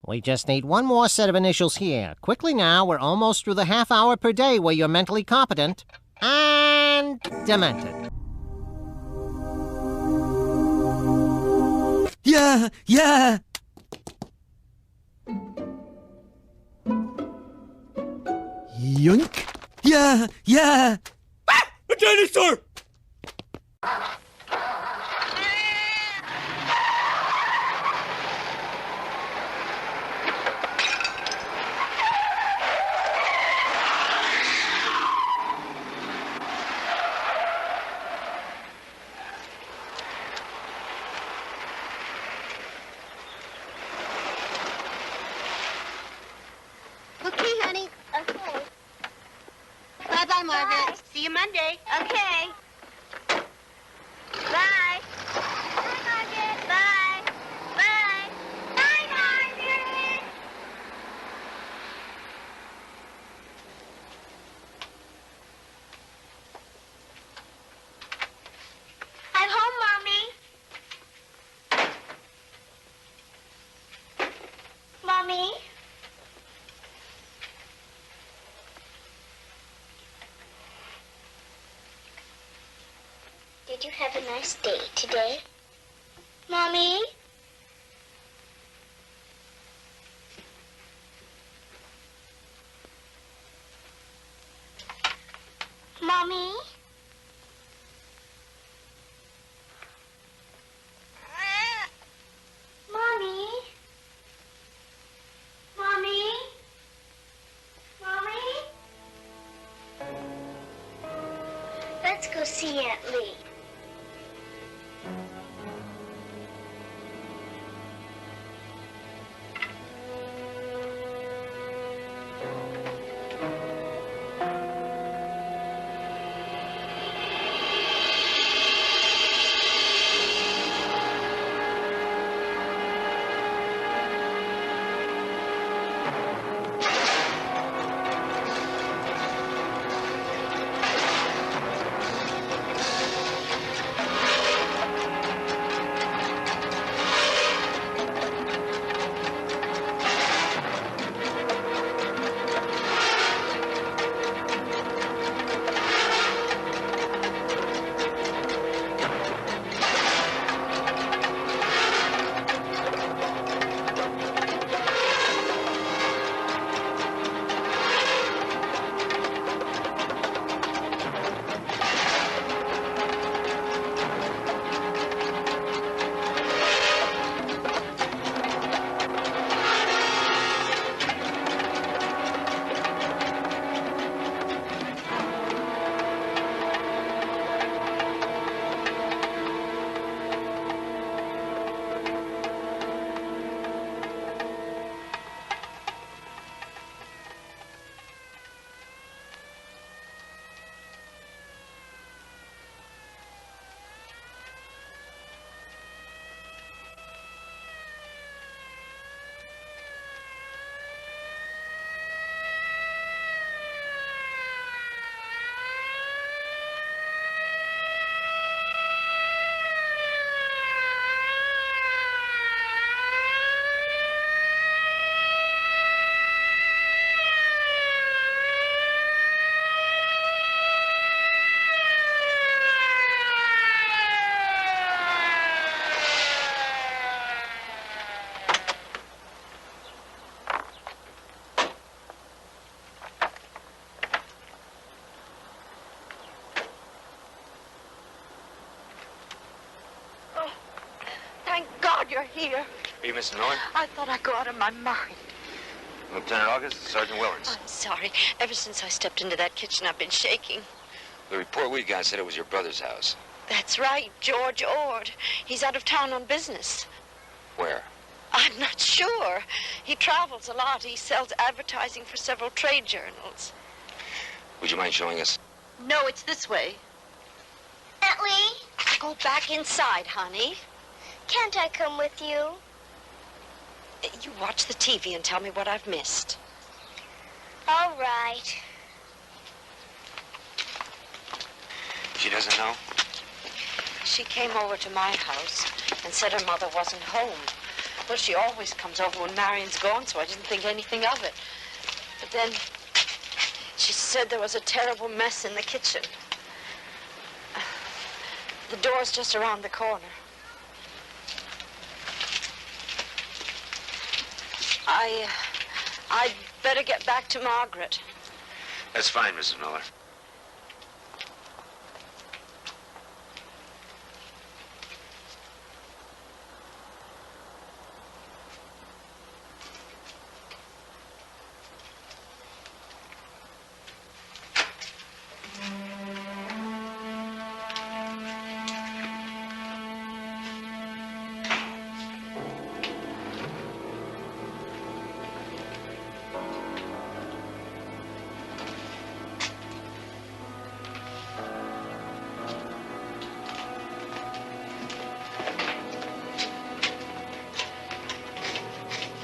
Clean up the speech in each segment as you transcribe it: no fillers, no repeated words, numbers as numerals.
We just need one more set of initials here. Quickly now, we're almost through the half hour per day where you're mentally competent and demented. Yeah! Yoink! Yeah! Ah! A dinosaur! Margaret. See you Monday. Okay. Bye. Bye, Margaret. Bye. Bye. Bye, Margaret. I'm home, Mommy. Mommy? Did you have a nice day today? Mommy? Mommy? Mommy? Mommy? Mommy? Let's go see Aunt Lee. You're here. Are you Mrs. Miller? I thought I'd go out of my mind. Lieutenant August, Sergeant Willards. I'm sorry. Ever since I stepped into that kitchen, I've been shaking. The report we got said it was your brother's house. That's right, George Ord. He's out of town on business. Where? I'm not sure. He travels a lot. He sells advertising for several trade journals. Would you mind showing us? No, it's this way. Aunt Lee? Go back inside, honey. Can't I come with you? You watch the TV and tell me what I've missed. All right. She doesn't know? She came over to my house and said her mother wasn't home. Well, she always comes over when Marion's gone, so I didn't think anything of it. But then she said there was a terrible mess in the kitchen. The door's just around the corner. I'd better get back to Margaret. That's fine, Mrs. Miller.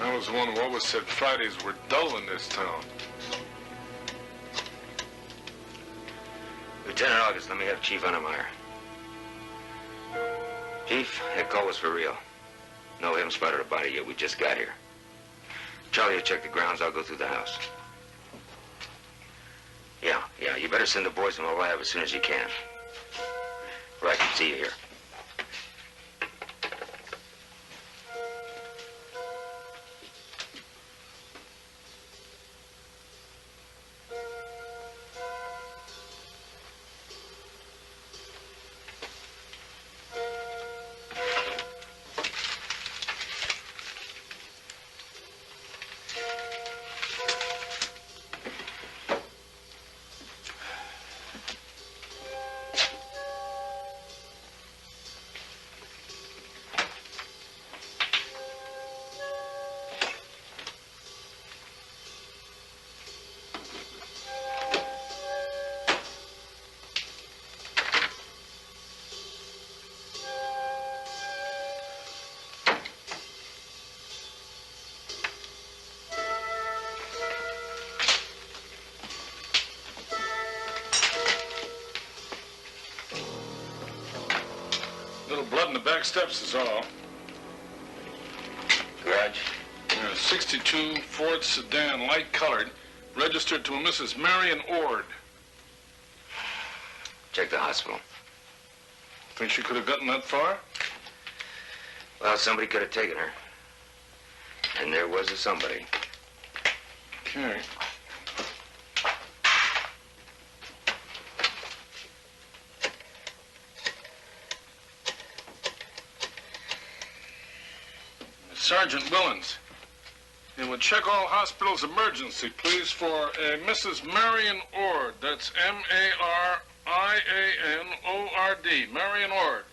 I was the one who always said Fridays were dull in this town. Lieutenant August, let me have Chief Unnemeyer. Chief, that call was for real. No, we haven't spotted a body yet. We just got here. Charlie will check the grounds. I'll go through the house. Yeah, you better send the boys to my lab as soon as you can. Right, see you here. Little blood in the back steps is all. Garage? 62 Ford sedan, light colored, registered to a Mrs. Marion Ord. Check the hospital. Think she could have gotten that far? Well, somebody could have taken her. And there was a somebody. Okay. Sergeant Willens, you would check all hospitals emergency, please, for a Mrs. Marion Ord. That's M-A-R-I-A-N-O-R-D. Marion Ord.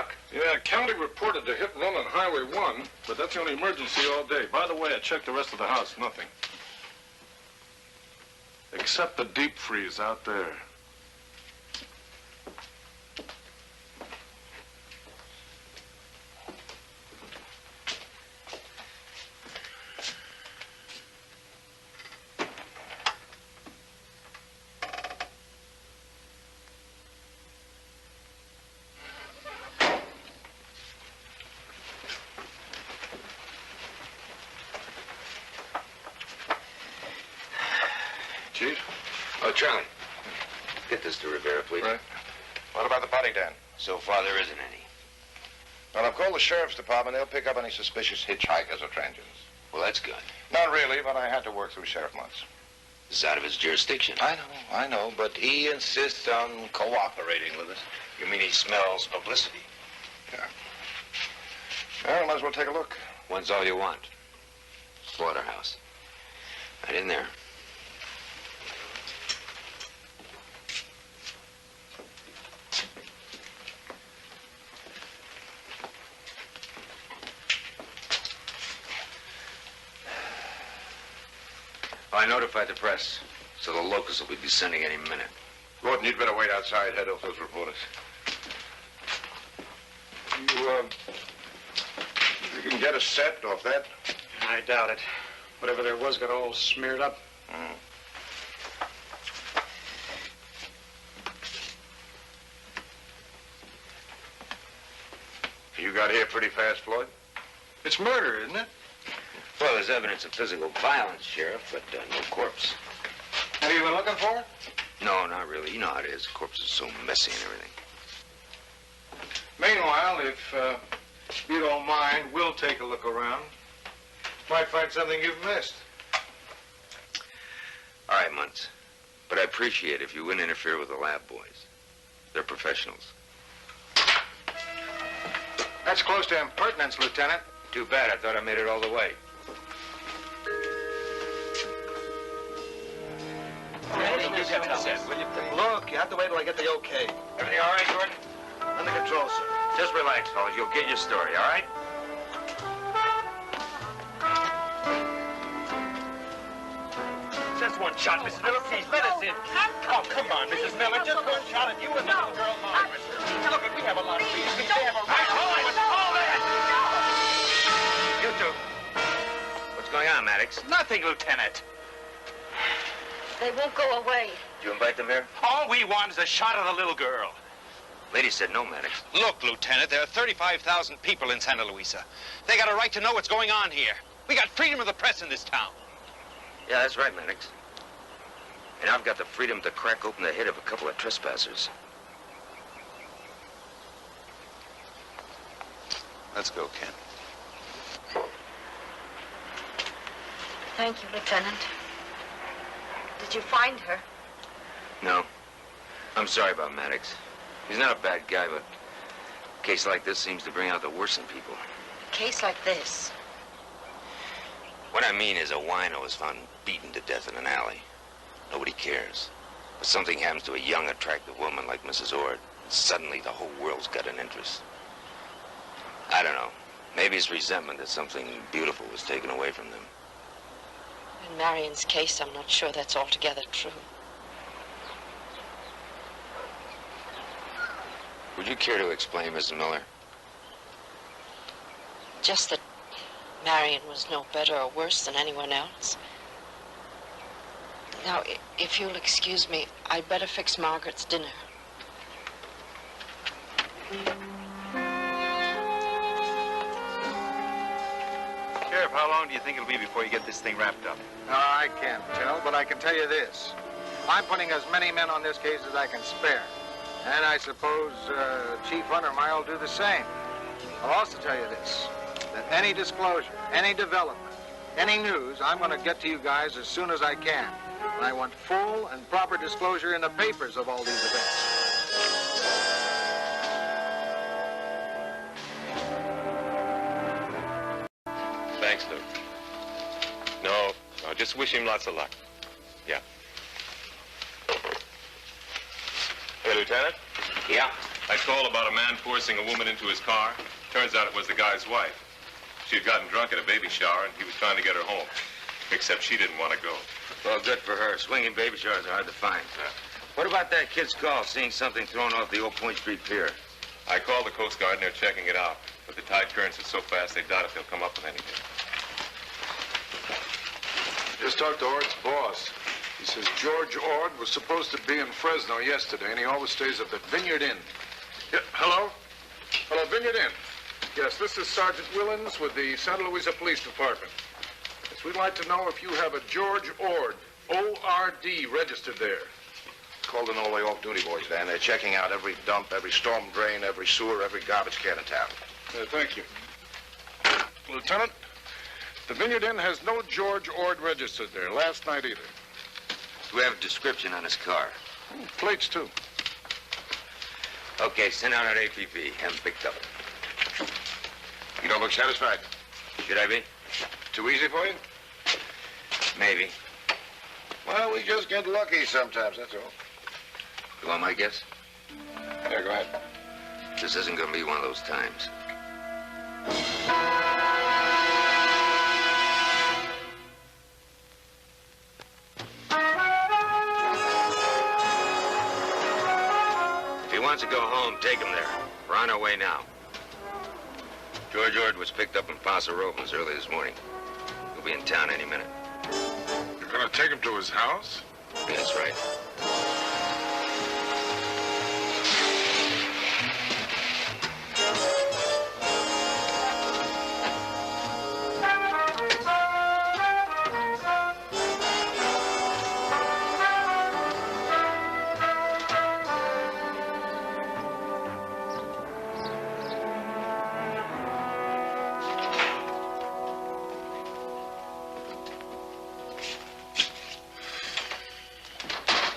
Doc? Yeah, county reported a hit and run on Highway 1, but that's the only emergency all day. By the way, I checked the rest of the house. Nothing. Except the deep freeze out there. Chief? Oh, Charlie. Get this to Rivera, please. Right. What about the body, Dan? So far, there isn't any. Well, I've called the sheriff's department. They'll pick up any suspicious hitchhikers or transients. Well, that's good. Not really, but I had to work through Sheriff Muntz. This is out of his jurisdiction. I know, but he insists on cooperating with us. You mean he smells publicity? Yeah. Well, might as well take a look. One's all you want. Slaughterhouse. Right in there. I notified the press, so the locusts will be descending any minute. Gordon, you'd better wait outside, head off those reporters. You can get a set off that? I doubt it. Whatever there was got all smeared up. You got here pretty fast, Floyd? It's murder, isn't it? Well, there's evidence of physical violence, Sheriff, but no corpse. Have you been looking for it? No, not really. You know how it is. Corpse is so messy and everything. Meanwhile, if you don't mind, we'll take a look around. Might find something you've missed. All right, Muntz. But I appreciate if you wouldn't interfere with the lab boys. They're professionals. That's close to impertinence, Lieutenant. Too bad. I thought I made it all the way. Look, you have to wait till I get the okay. Everything all right, Gordon? Under control, sir. Just relax, fellas. You'll get your story, all right? Just one shot, Mrs. Miller. Please, let us in. Oh, come on, Mrs. Miller. Just one shot at you and the little girl, Margaret. Look, we have a lot of reasons. They have a right. Hold it! You two. What's going on, Maddox? Nothing, Lieutenant. They won't go away. Did you invite them here? All we want is a shot of the little girl. Lady said no, Maddox. Look, Lieutenant, there are 35,000 people in Santa Luisa. They got a right to know what's going on here. We got freedom of the press in this town. Yeah, that's right, Maddox. And I've got the freedom to crack open the head of a couple of trespassers. Let's go, Ken. Thank you, Lieutenant. Did you find her? No. I'm sorry about Maddox. He's not a bad guy, but a case like this seems to bring out the worst in people. A case like this? What I mean is a wino is found beaten to death in an alley. Nobody cares. But something happens to a young, attractive woman like Mrs. Ord. Suddenly the whole world's got an interest. I don't know. Maybe it's resentment that something beautiful was taken away from them. In Marion's case, I'm not sure that's altogether true. Would you care to explain, Mrs. Miller? Just that Marion was no better or worse than anyone else. Now, if you'll excuse me, I'd better fix Margaret's dinner. Sheriff, how long do you think it'll be before you get this thing wrapped up? I can't tell, but I can tell you this. I'm putting as many men on this case as I can spare. And I suppose Chief Untermeyer will do the same. I'll also tell you this, that any disclosure, any development, any news, I'm going to get to you guys as soon as I can. And I want full and proper disclosure in the papers of all these events. Thanks, Luke. No, just wish him lots of luck. Yeah. Hey, Lieutenant? Yeah? I called about a man forcing a woman into his car. Turns out it was the guy's wife. She had gotten drunk at a baby shower, and he was trying to get her home. Except she didn't want to go. Well, good for her. Swinging baby showers are hard to find. What about that kid's call, seeing something thrown off the old Point Street pier? I called the Coast Guard, and they're checking it out. But the tide currents are so fast, they doubt if they'll come up with anything. Just talked to Ord's boss. He says George Ord was supposed to be in Fresno yesterday, and he always stays at the Vineyard Inn. Yeah, hello? Hello, Vineyard Inn. Yes, this is Sergeant Willens with the Santa Luisa Police Department. Yes, we'd like to know if you have a George Ord, O-R-D, registered there. Called in all the off-duty boys, Dan. They're checking out every dump, every storm drain, every sewer, every garbage can in town. Thank you. Lieutenant, the Vineyard Inn has no George Ord registered there. Last night either. Do we have a description on his car? Plates, too. Okay, send out an APB. Have him picked up. You don't look satisfied. Should I be? Too easy for you? Maybe. Well, we just get lucky sometimes, that's all. You want my guess? Yeah, go ahead. This isn't going to be one of those times. If he wants to go home, take him there. We're on our way now. George Ord was picked up in Paso Robles early this morning. He'll be in town any minute. You're going to take him to his house? That's right.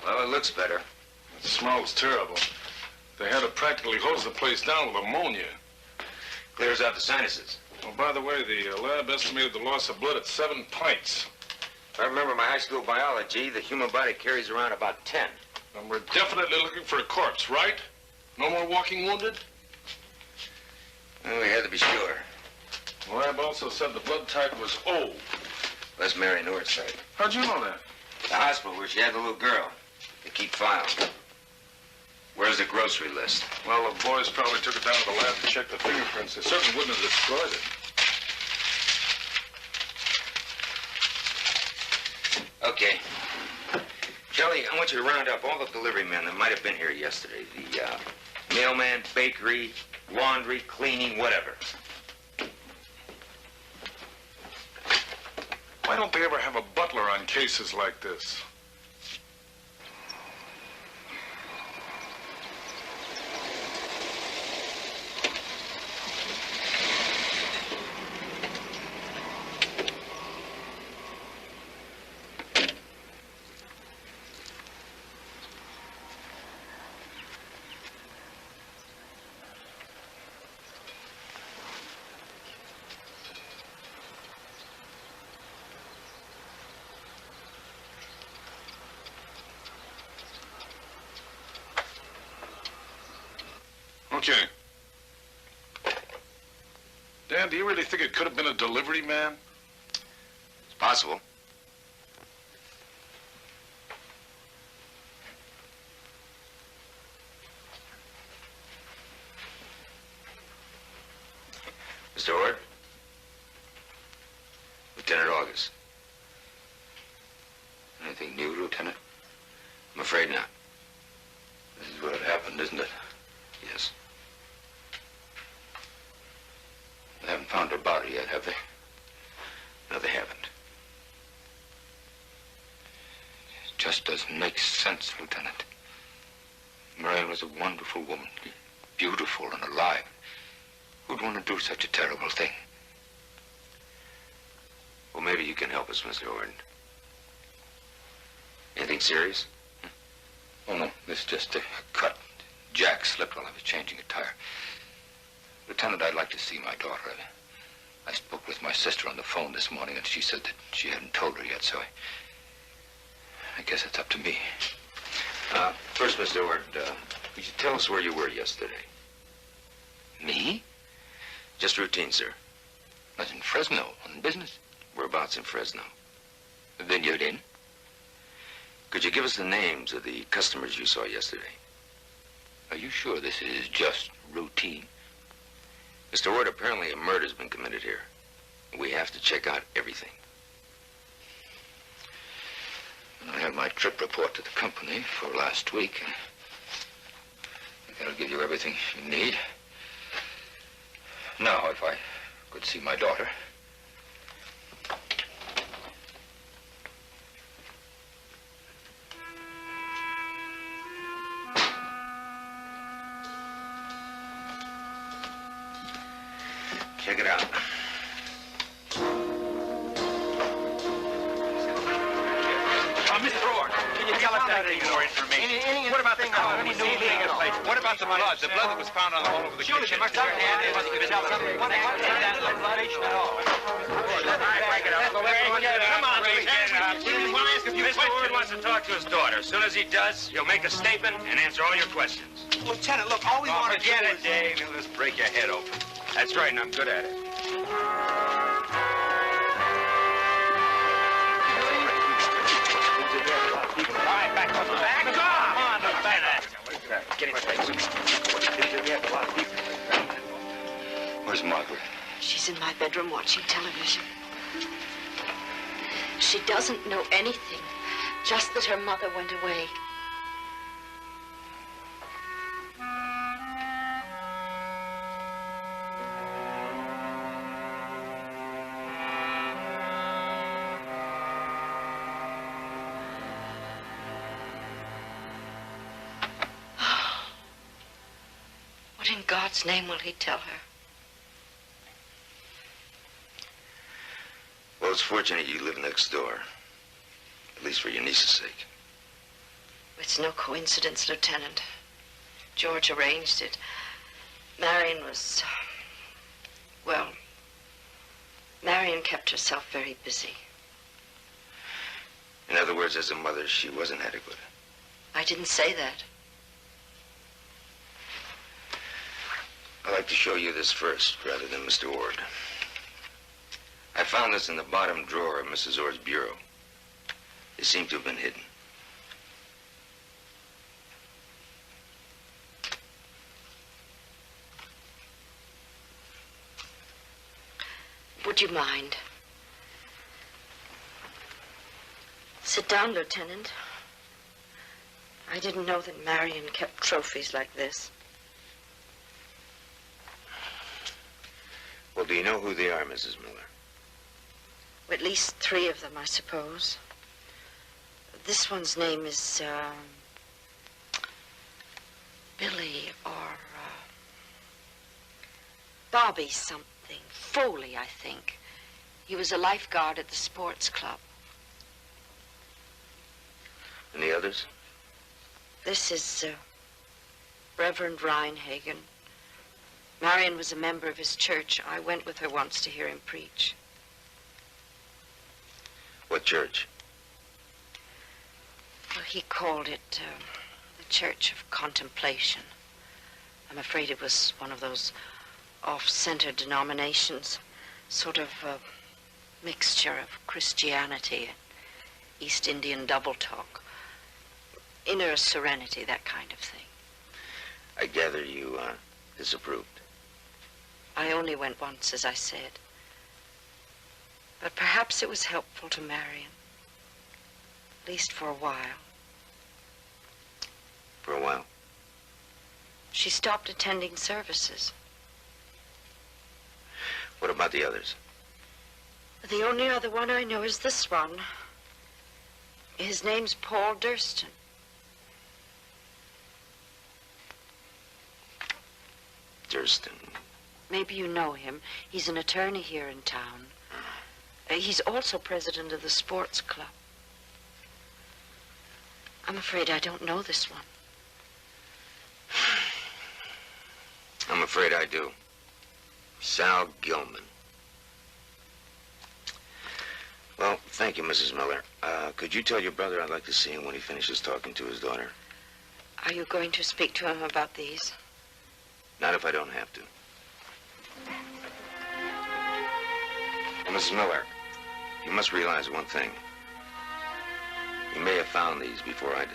Well, it looks better. It smells terrible. They had to practically hose the place down with ammonia. Clears out the sinuses. Oh, by the way, the lab estimated the loss of blood at 7 pints. If I remember my high school biology, the human body carries around about 10. And we're definitely looking for a corpse, right? No more walking wounded? Well, we had to be sure. The lab also said the blood type was O. Let's Mary North's side. How'd you know that? The hospital where she had the little girl. They keep files. Where's the grocery list? Well, the boys probably took it down to the lab to check the fingerprints. They certainly wouldn't have destroyed it. Okay. Shelley, I want you to round up all the delivery men that might have been here yesterday. The mailman, bakery, laundry, cleaning, whatever. Why don't they ever have a butler on cases like this? Okay. Dan, do you really think it could have been a delivery man? It's possible. Mr. Ord? Lieutenant August. Anything new, Lieutenant? I'm afraid not. This is what had happened, isn't it? Yes. They haven't found her body yet, have they? No, they haven't. It just doesn't make sense, Lieutenant. Mariel was a wonderful woman, beautiful and alive. Who'd want to do such a terrible thing? Well, maybe you can help us, Mr. Ord. Anything serious? Oh, no, this is just a cut. Jack slipped while I was changing a tire. Lieutenant, I'd like to see my daughter. I spoke with my sister on the phone this morning, and she said that she hadn't told her yet, so I guess it's up to me. First, Mr. Ord, Would you tell us where you were yesterday? Me? Just routine, sir. I was in Fresno on business. Whereabouts in Fresno? The Vineyard Inn. Could you give us the names of the customers you saw yesterday? Are you sure this is just routine? Mr. Ward, apparently a murder's been committed here. We have to check out everything. I have my trip report to the company for last week. I think that'll give you everything you need. Now, if I could see my daughter. Check it out. Mr. Ord, can you tell us any more information? What about the car? What about the blood? The blood that was found all over the kitchen. Come on, Mr. Ord wants to talk to his daughter. As soon as he does, he'll make a statement and answer all your questions. Lieutenant, look, all we want to do Forget is... it, Dave. He'll just break your head open. That's right, and I'm good at it. Get him Where's Margaret? She's in my bedroom watching television. She doesn't know anything, just that her mother went away. What in God's name will he tell her? Well, it's fortunate you live next door. At least for your niece's sake. It's no coincidence, Lieutenant. George arranged it. Marion was... well, Marion kept herself very busy. In other words, as a mother, she wasn't adequate. I didn't say that. I'd like to show you this first, rather than Mr. Ord. I found this in the bottom drawer of Mrs. Ord's bureau. It seemed to have been hidden. Would you mind? Sit down, Lieutenant. I didn't know that Marion kept trophies like this. Well, do you know who they are, Mrs. Miller? At least 3 of them, I suppose. This one's name is, Billy or, Bobby something. Foley, I think. He was a lifeguard at the sports club. And the others? This is, Reverend Reinhagen. Marion was a member of his church. I went with her once to hear him preach. What church? Well, he called it the Church of Contemplation. I'm afraid it was one of those off-center denominations, sort of a mixture of Christianity and East Indian double talk, inner serenity, that kind of thing. I gather you disapproved. I only went once, as I said. But perhaps it was helpful to Marion. At least for a while. For a while? She stopped attending services. What about the others? The only other one I know is this one. His name's Paul Durstine. Durstine. Maybe you know him. He's an attorney here in town. He's also president of the sports club. I'm afraid I don't know this one. I'm afraid I do. Sal Gilman. Well, thank you, Mrs. Miller. Could you tell your brother I'd like to see him when he finishes talking to his daughter? Are you going to speak to him about these? Not if I don't have to. Mrs. Miller, you must realize one thing. You may have found these before I did.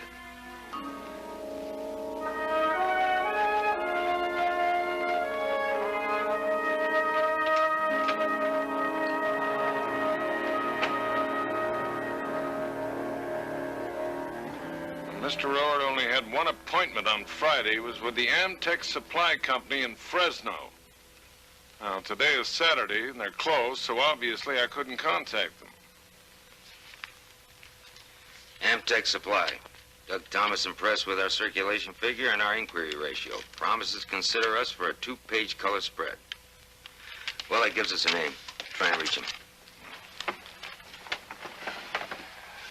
Mr. Ord only had one appointment on Friday. It was with the Amtech Supply Company in Fresno. Now, today is Saturday, and they're closed, so obviously I couldn't contact them. Amtech Supply. Doug Thomas impressed with our circulation figure and our inquiry ratio. Promises consider us for a 2-page color spread. Well, that gives us a name. Try and reach him.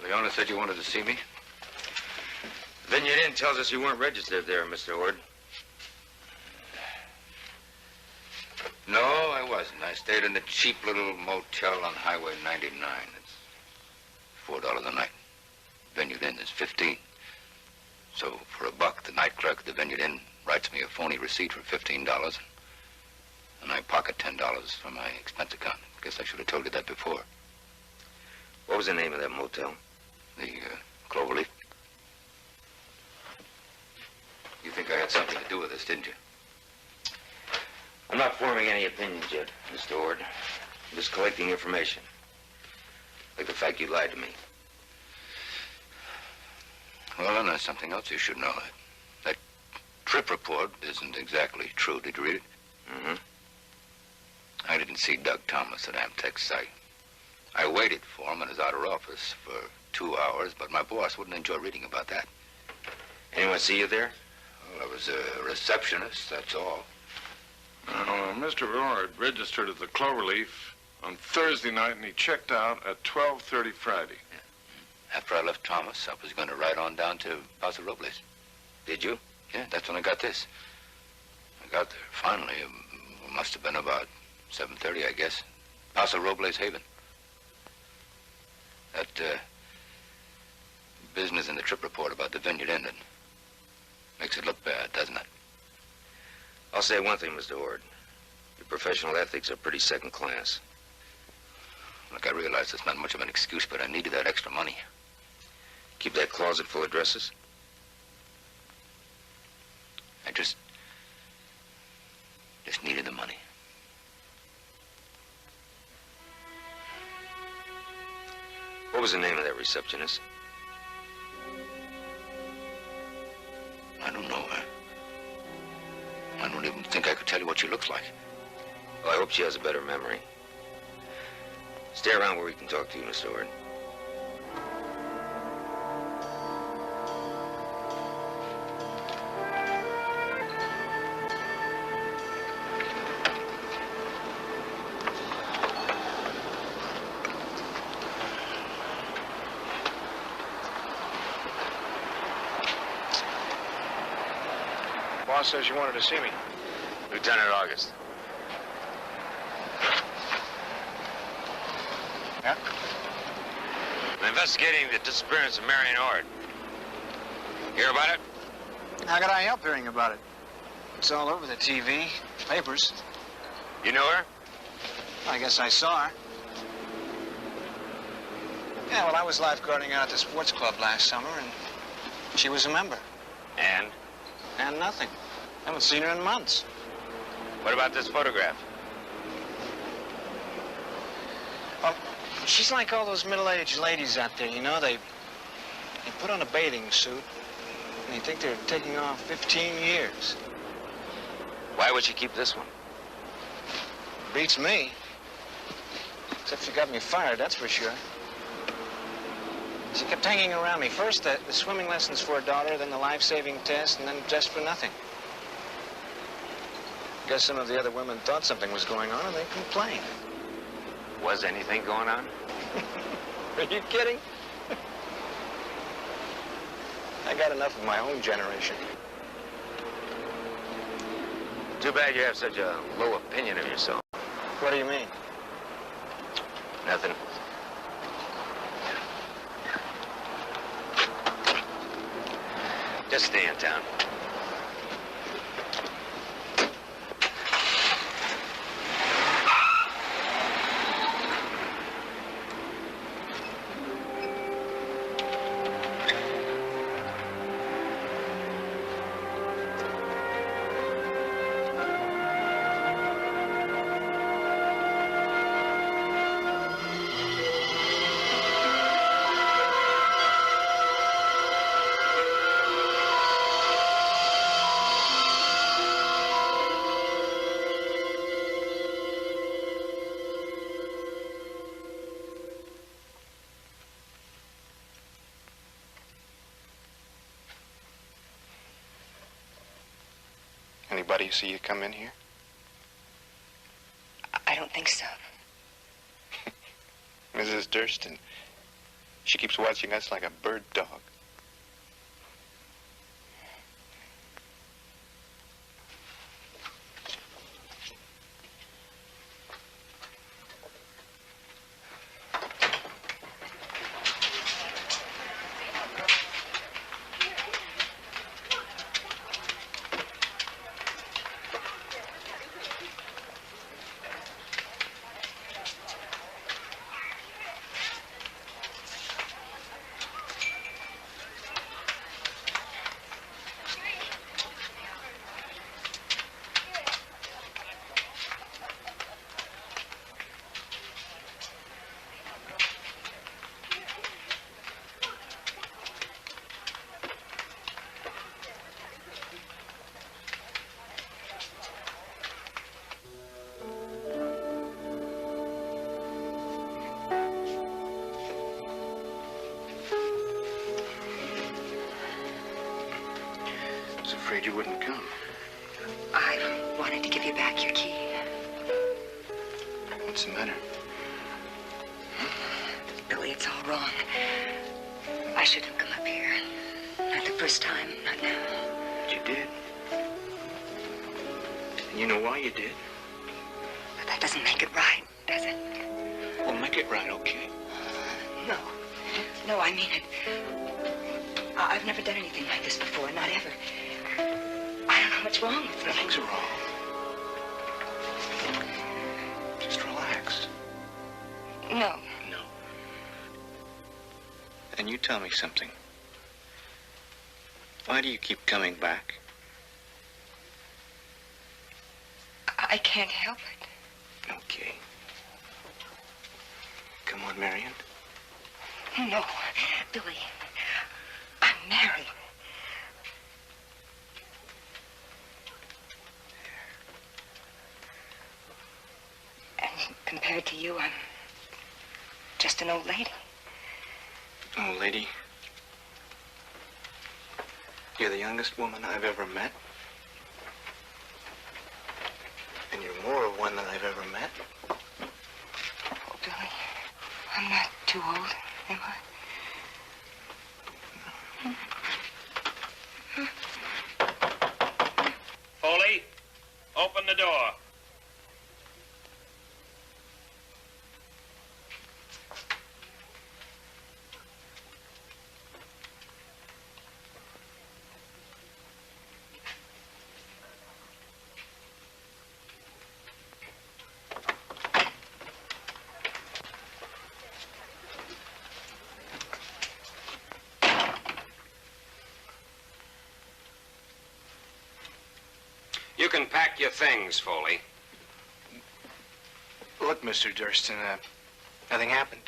Leona said you wanted to see me? Vineyard Inn tells us you weren't registered there, Mr. Ord. No, I wasn't. I stayed in a cheap little motel on Highway 99. It's $4 a night. Vineyard Inn is $15. So for $1, the night clerk at the Vineyard Inn writes me a phony receipt for $15, and I pocket $10 from my expense account. Guess I should have told you that before. What was the name of that motel? The Cloverleaf. You think I had something to do with this, didn't you? I'm not forming any opinions yet, Mr. Ord. I'm just collecting information. Like the fact you lied to me. Well, then there's something else you should know. That trip report isn't exactly true. Did you read it? Mm-hmm. I didn't see Doug Thomas at Amtech's site. I waited for him in his outer office for 2 hours, but my boss wouldn't enjoy reading about that. Anyone see you there? Well, I was a receptionist, that's all. Mr. Ord registered at the Cloverleaf on Thursday night, and he checked out at 12:30 Friday. Yeah. After I left Thomas, I was going to ride on down to Paso Robles. Did you? Yeah, that's when I got this. I got there finally. It must have been about 7:30, I guess. Paso Robles Haven. That business in the trip report about the Vineyard Inn makes it look bad, doesn't it? I'll say one thing, Mr. Ord. Your professional ethics are pretty second class. Look, I realize it's not much of an excuse, but I needed that extra money. Keep that closet full of dresses? I just needed the money. What was the name of that receptionist? I don't know her. I don't even think I could tell you what she looks like. Well, I hope she has a better memory. Stay around where we can talk to you, Mr. Ord. Boss says you wanted to see me. Lieutenant August. Yeah? I'm investigating the disappearance of Marion Ord. Hear about it? How could I help hearing about it? It's all over the TV, papers. You know her? I guess I saw her. Yeah, well, I was lifeguarding out at the sports club last summer, and she was a member. And? And nothing. Haven't seen her in months. What about this photograph? Well, she's like all those middle-aged ladies out there, you know. They put on a bathing suit, and they think they're taking off 15 years. Why would she keep this one? Beats me. Except she got me fired, that's for sure. She kept hanging around me. First, the swimming lessons for her daughter, then the life-saving test, and then just for nothing. Guess some of the other women thought something was going on, and they complained. Was anything going on? Are you kidding? I got enough of my own generation. Too bad you have such a low opinion of yourself. What do you mean? Nothing. Just stay in town. Anybody see you come in here? I don't think so. Mrs. Durstine. She keeps watching us like a bird dog. I was afraid you wouldn't come. I wanted to give you back your key. What's the matter? Billy, it's all wrong. I shouldn't have come up here. Not the first time, not now. But you did. And you know why you did? But that doesn't make it right, does it? Well, make it right, okay? No. No, I mean it. I've never done anything like this before, not ever. I don't know what's wrong with me. Nothing's wrong. Just relax. No. No. And you tell me something. Why do you keep coming back? I can't help it. Okay. Come on, Marion. No, Billy. I'm married. And compared to you, I'm just an old lady. Old lady? You're the youngest woman I've ever met. And you're more of one than I've ever met. Oh, Billy, I'm not too old, am I? Foley, open the door. You can pack your things, Foley. Look, Mr. Durstine, nothing happened.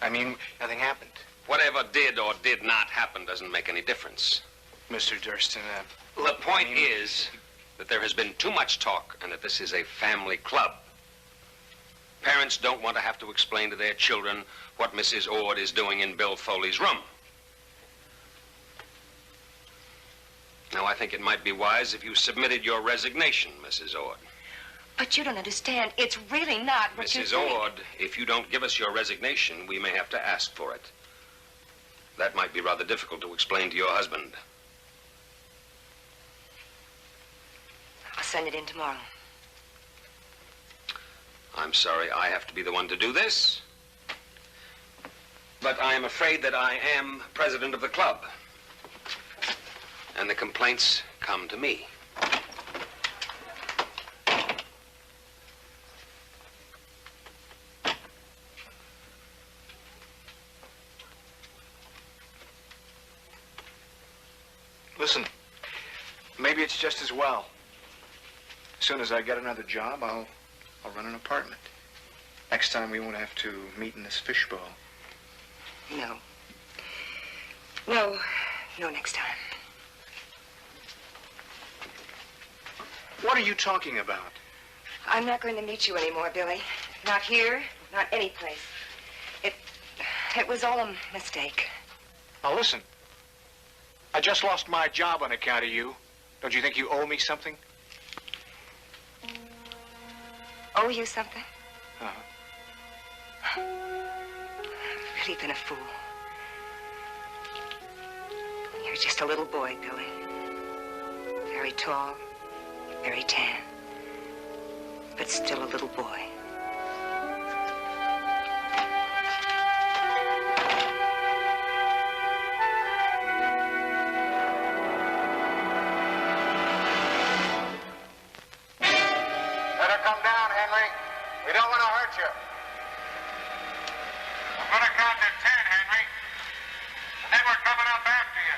I mean, nothing happened. Whatever did or did not happen doesn't make any difference. Mr. Durstine, The point is that there has been too much talk and that this is a family club. Parents don't want to have to explain to their children what Mrs. Ord is doing in Bill Foley's room. Now, I think it might be wise if you submitted your resignation, Mrs. Ord. But you don't understand. It's really not what you Mrs. think. Ord, if you don't give us your resignation, we may have to ask for it. That might be rather difficult to explain to your husband. I'll send it in tomorrow. I'm sorry I have to be the one to do this, but I am afraid that I am president of the club. And the complaints come to me. Listen, maybe it's just as well. As soon as I get another job, I'll run an apartment. Next time we won't have to meet in this fishbowl. No. No. No next time. What are you talking about? I'm not going to meet you anymore, Billy. Not here, not any place. It was all a mistake. Now listen. I just lost my job on account of you. Don't you think you owe me something? Owe you something? Uh-huh. Really been a fool. You're just a little boy, Billy. Very tall, very tan, but still a little boy. Better come down, Henry. We don't want to hurt you. I'm gonna count to 10, Henry. And then we're coming up after you.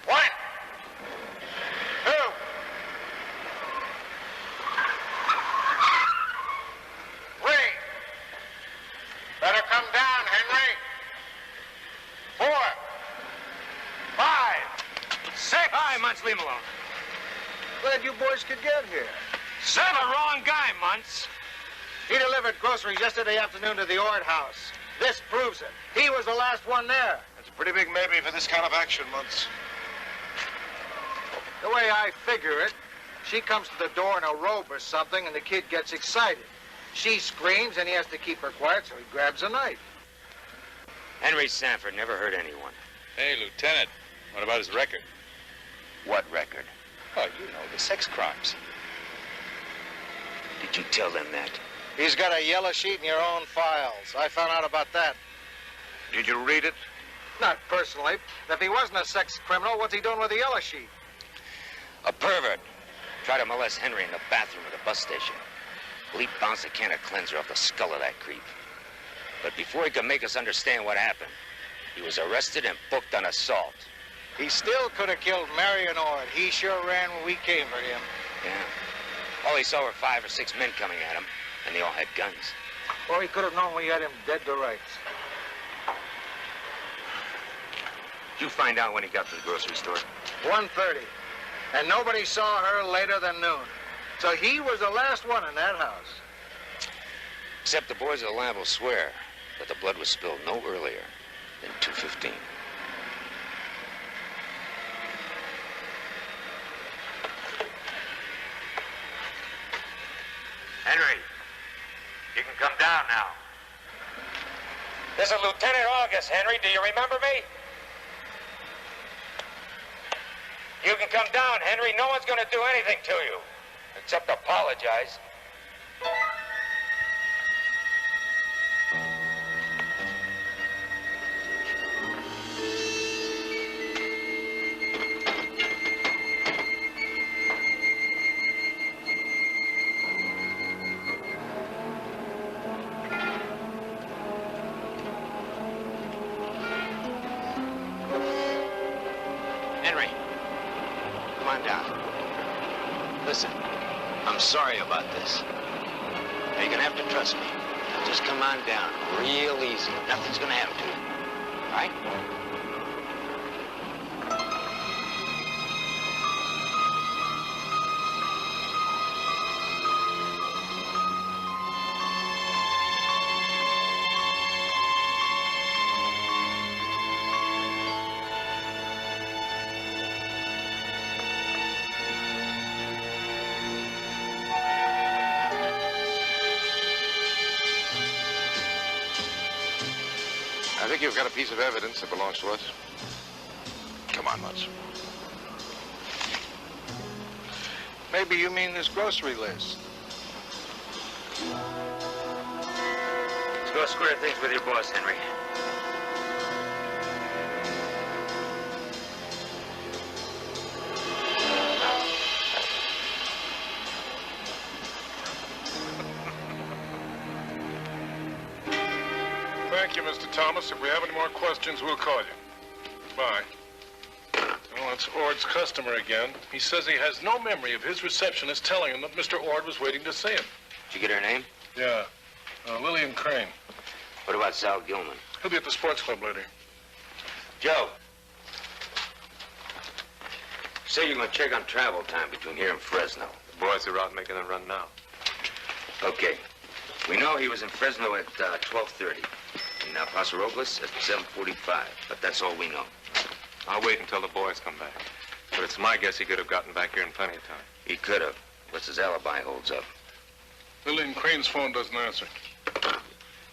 1, 2. 3. Better come down, Henry. 4. 5. 6. Hi, Muntz, leave him alone. Glad you boys could get here. You're the wrong guy, Muntz. He delivered groceries yesterday afternoon to the Ord house. This proves it. He was the last one there. That's a pretty big maybe for this kind of action, Muntz. The way I figure it, she comes to the door in a robe or something, and the kid gets excited. She screams, and he has to keep her quiet, so he grabs a knife. Henry Sanford never hurt anyone. Hey, Lieutenant, what about his record? What record? Oh, you know, the sex crimes. Did you tell them that? He's got a yellow sheet in your own files. I found out about that. Did you read it? Not personally. If he wasn't a sex criminal, what's he doing with the yellow sheet? A pervert tried to molest Henry in the bathroom at a bus station. Well, he bounced a can of cleanser off the skull of that creep. But before he could make us understand what happened, he was arrested and booked on assault. He still could have killed Marion Ord. He sure ran when we came for him. Yeah. All he saw were 5 or 6 men coming at him, and they all had guns. Well, he could have known we had him dead to rights. Did you find out when he got to the grocery store? 1:30. And nobody saw her later than noon. So he was the last one in that house. Except the boys of the lab will swear that the blood was spilled no earlier than 2:15. Henry, you can come down now. This is Lieutenant August, Henry. Do you remember me? You can come down, Henry. No one's going to do anything to you, except apologize. Henry, come on down. Listen, I'm sorry about this. Now, you're gonna have to trust me. Now, just come on down, real easy. Nothing's gonna happen to you. All right? I think you've got a piece of evidence that belongs to us. Come on, Muntz. Maybe you mean this grocery list. Let's go square things with your boss, Henry. Thank you, Mr. Thomas. If we have any more questions, we'll call you. Bye. Well, it's Ord's customer again. He says he has no memory of his receptionist telling him that Mr. Ord was waiting to see him. Did you get her name? Yeah. Lillian Crane. What about Sal Gilman? He'll be at the sports club later. Joe. Say you're going to check on travel time between here and Fresno. The boys are out making a run now. Okay. We know he was in Fresno at 12:30. In Paso Robles at 7:45. But that's all we know. I'll wait until the boys come back. But it's my guess he could have gotten back here in plenty of time. He could have. What's his alibi holds up? Lillian Crane's phone doesn't answer.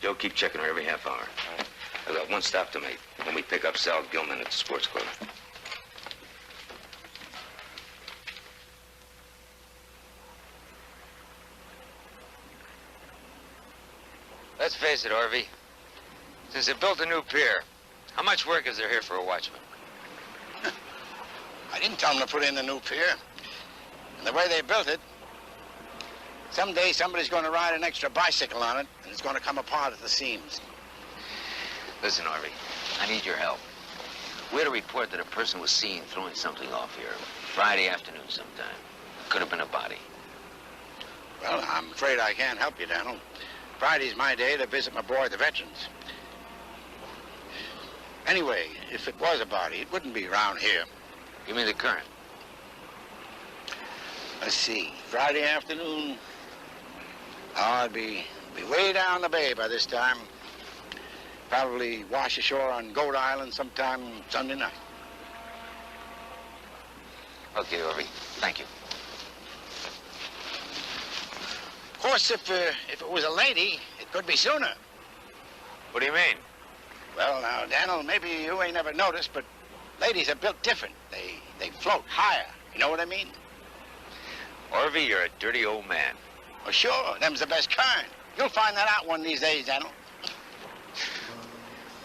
Joe, keep checking her every half hour. Right. I've got one stop to make when we pick up Sal Gilman at the sports club. Let's face it, Orvie. Since they built a new pier, how much work is there here for a watchman? I didn't tell them to put in a new pier. And the way they built it, someday somebody's going to ride an extra bicycle on it, and it's going to come apart at the seams. Listen, Orvie, I need your help. We had a report that a person was seen throwing something off here Friday afternoon sometime. Could have been a body. Well, I'm afraid I can't help you, Daniel. Friday's my day to visit my boy, the veterans. Anyway, if it was a body, it wouldn't be around here. You mean the current? Let's see. Friday afternoon. Oh, I'd be way down the bay by this time. Probably wash ashore on Goat Island sometime Sunday night. Okay, Orvie. Thank you. Of course, if it was a lady, it could be sooner. What do you mean? Well, now, Daniel, maybe you ain't never noticed, but ladies are built different. They float higher. You know what I mean? Orvie, you're a dirty old man. Well, sure. Them's the best kind. You'll find that out one of these days, Daniel.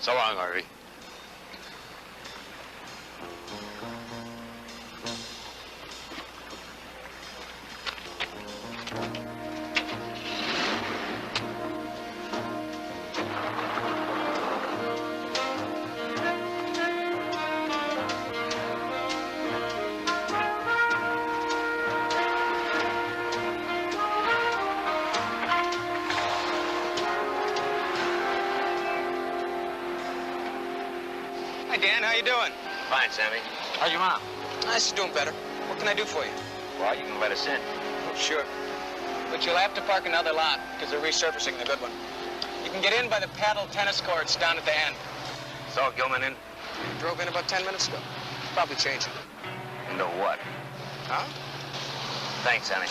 So long, Orvie. Hi, Dan. How you doing? Fine, Sammy. How's your mom? She's doing better. What can I do for you? Well, you can let us in. Oh, sure. But you'll have to park another lot, because they're resurfacing the good one. You can get in by the paddle tennis courts down at the end. Saw Gilman in? Drove in about 10 minutes ago. Probably changing. Into what? Huh? Thanks, Sammy.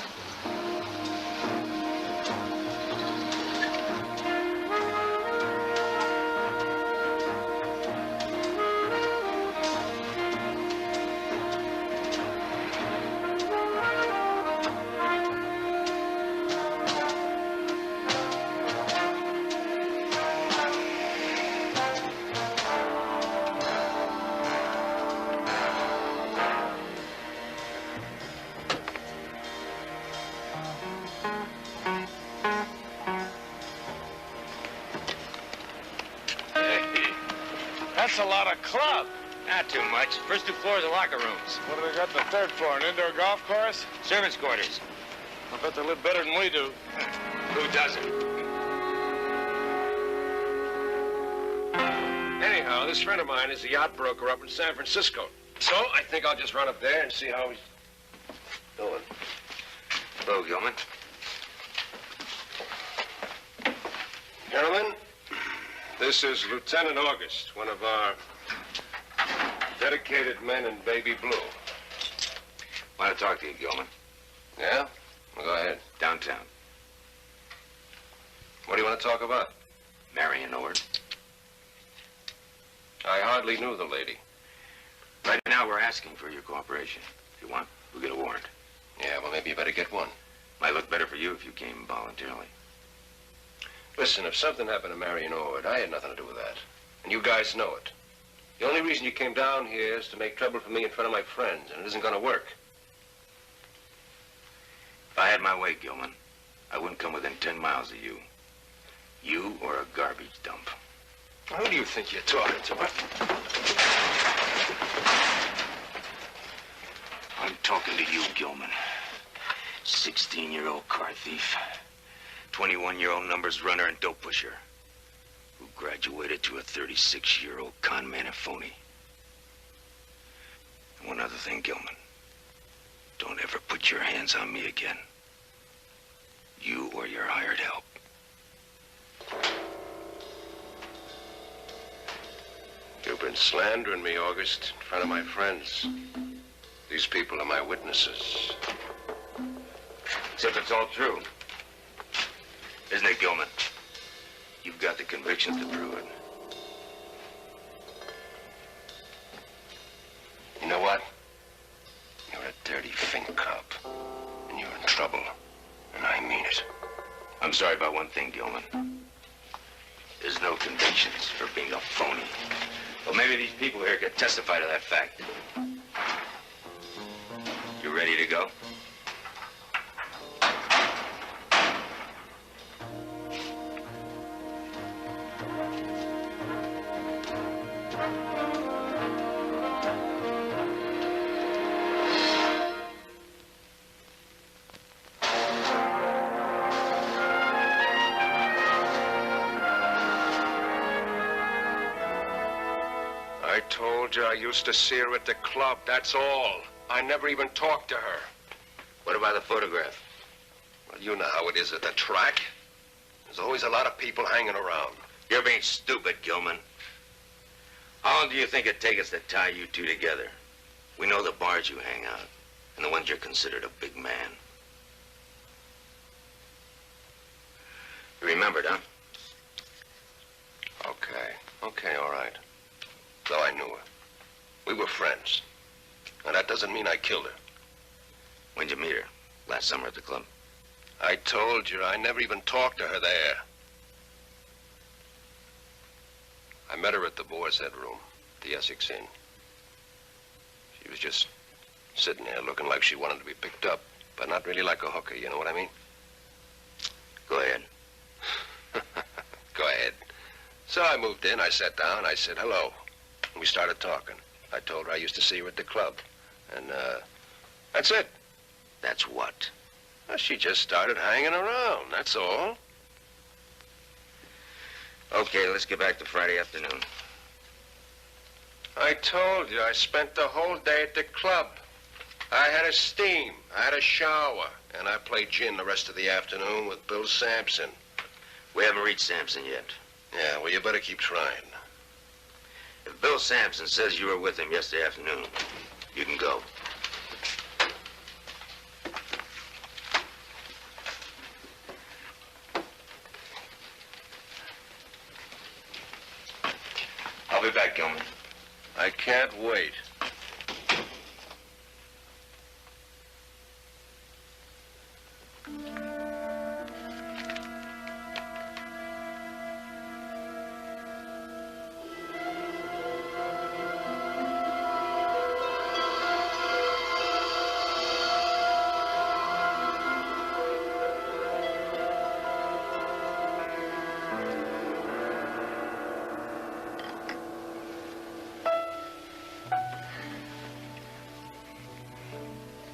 That's a lot of club. Not too much. First 2 floors are locker rooms. What do they got in the 3rd floor? An indoor golf course? Servants' quarters. I bet they live better than we do. Who doesn't? Anyhow, this friend of mine is a yacht broker up in San Francisco. So I think I'll just run up there and see how he's doing. Hello, Gilman. Gentlemen, this is Lieutenant August, one of our dedicated men in baby blue. Want to talk to you, Gilman. Yeah? Well, go ahead. Downtown. What do you want to talk about? Marion Ord. I hardly knew the lady. Right now, we're asking for your cooperation. If you want, we'll get a warrant. Yeah, well, maybe you better get one. Might look better for you if you came voluntarily. Listen, if something happened to Marion Ord, I had nothing to do with that. And you guys know it. The only reason you came down here is to make trouble for me in front of my friends, and it isn't going to work. If I had my way, Gilman, I wouldn't come within 10 miles of you. You or a garbage dump. Who do you think you're talking to? I'm talking to you, Gilman. 16-year-old car thief. 21-year-old numbers runner and dope pusher. Who graduated to a 36-year-old con man and phony. And one other thing, Gilman. Don't ever put your hands on me again. You or your hired help. You've been slandering me, August, in front of my friends. These people are my witnesses. Except it's all true. Isn't it, Gilman? You've got the convictions to prove it. You know what? You're a dirty fin cop. And you're in trouble. And I mean it. I'm sorry about one thing, Gilman. There's no convictions for being a phony. Well, maybe these people here could testify to that fact. You ready to go? I told you I used to see her at the club, that's all. I never even talked to her. What about the photograph? Well, you know how it is at the track. There's always a lot of people hanging around. You're being stupid, Gilman. How long do you think it'd take us to tie you two together? We know the bars you hang out, and the ones you're considered a big man. You remembered, huh? Okay, all right. Though I knew her. We were friends. Now, that doesn't mean I killed her. When'd you meet her? Last summer at the club? I told you, I never even talked to her there. I met her at the Boar's Head room, the Essex Inn. She was just sitting there looking like she wanted to be picked up, but not really like a hooker, you know what I mean? Go ahead. Go ahead. So I moved in, I sat down, I said hello. And we started talking. I told her I used to see her at the club. And, that's it. That's what? Well, she just started hanging around, that's all. Okay, let's get back to Friday afternoon. I told you, I spent the whole day at the club. I had a steam, I had a shower, and I played gin the rest of the afternoon with Bill Sampson. We haven't reached Sampson yet. Yeah, well, you better keep trying. If Bill Sampson says you were with him yesterday afternoon, you can go. I'll be back, Gilman. I can't wait.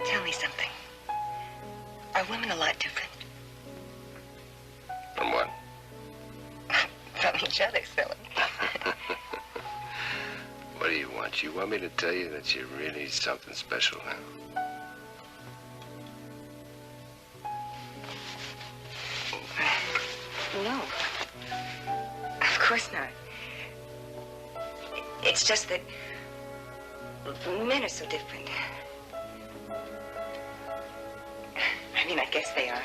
Tell me something. Are women a lot different? From what? From each other, silly. What do you want? You want me to tell you that you're really something special, huh? No. Of course not. It's just that men are so different. I mean, I guess they are.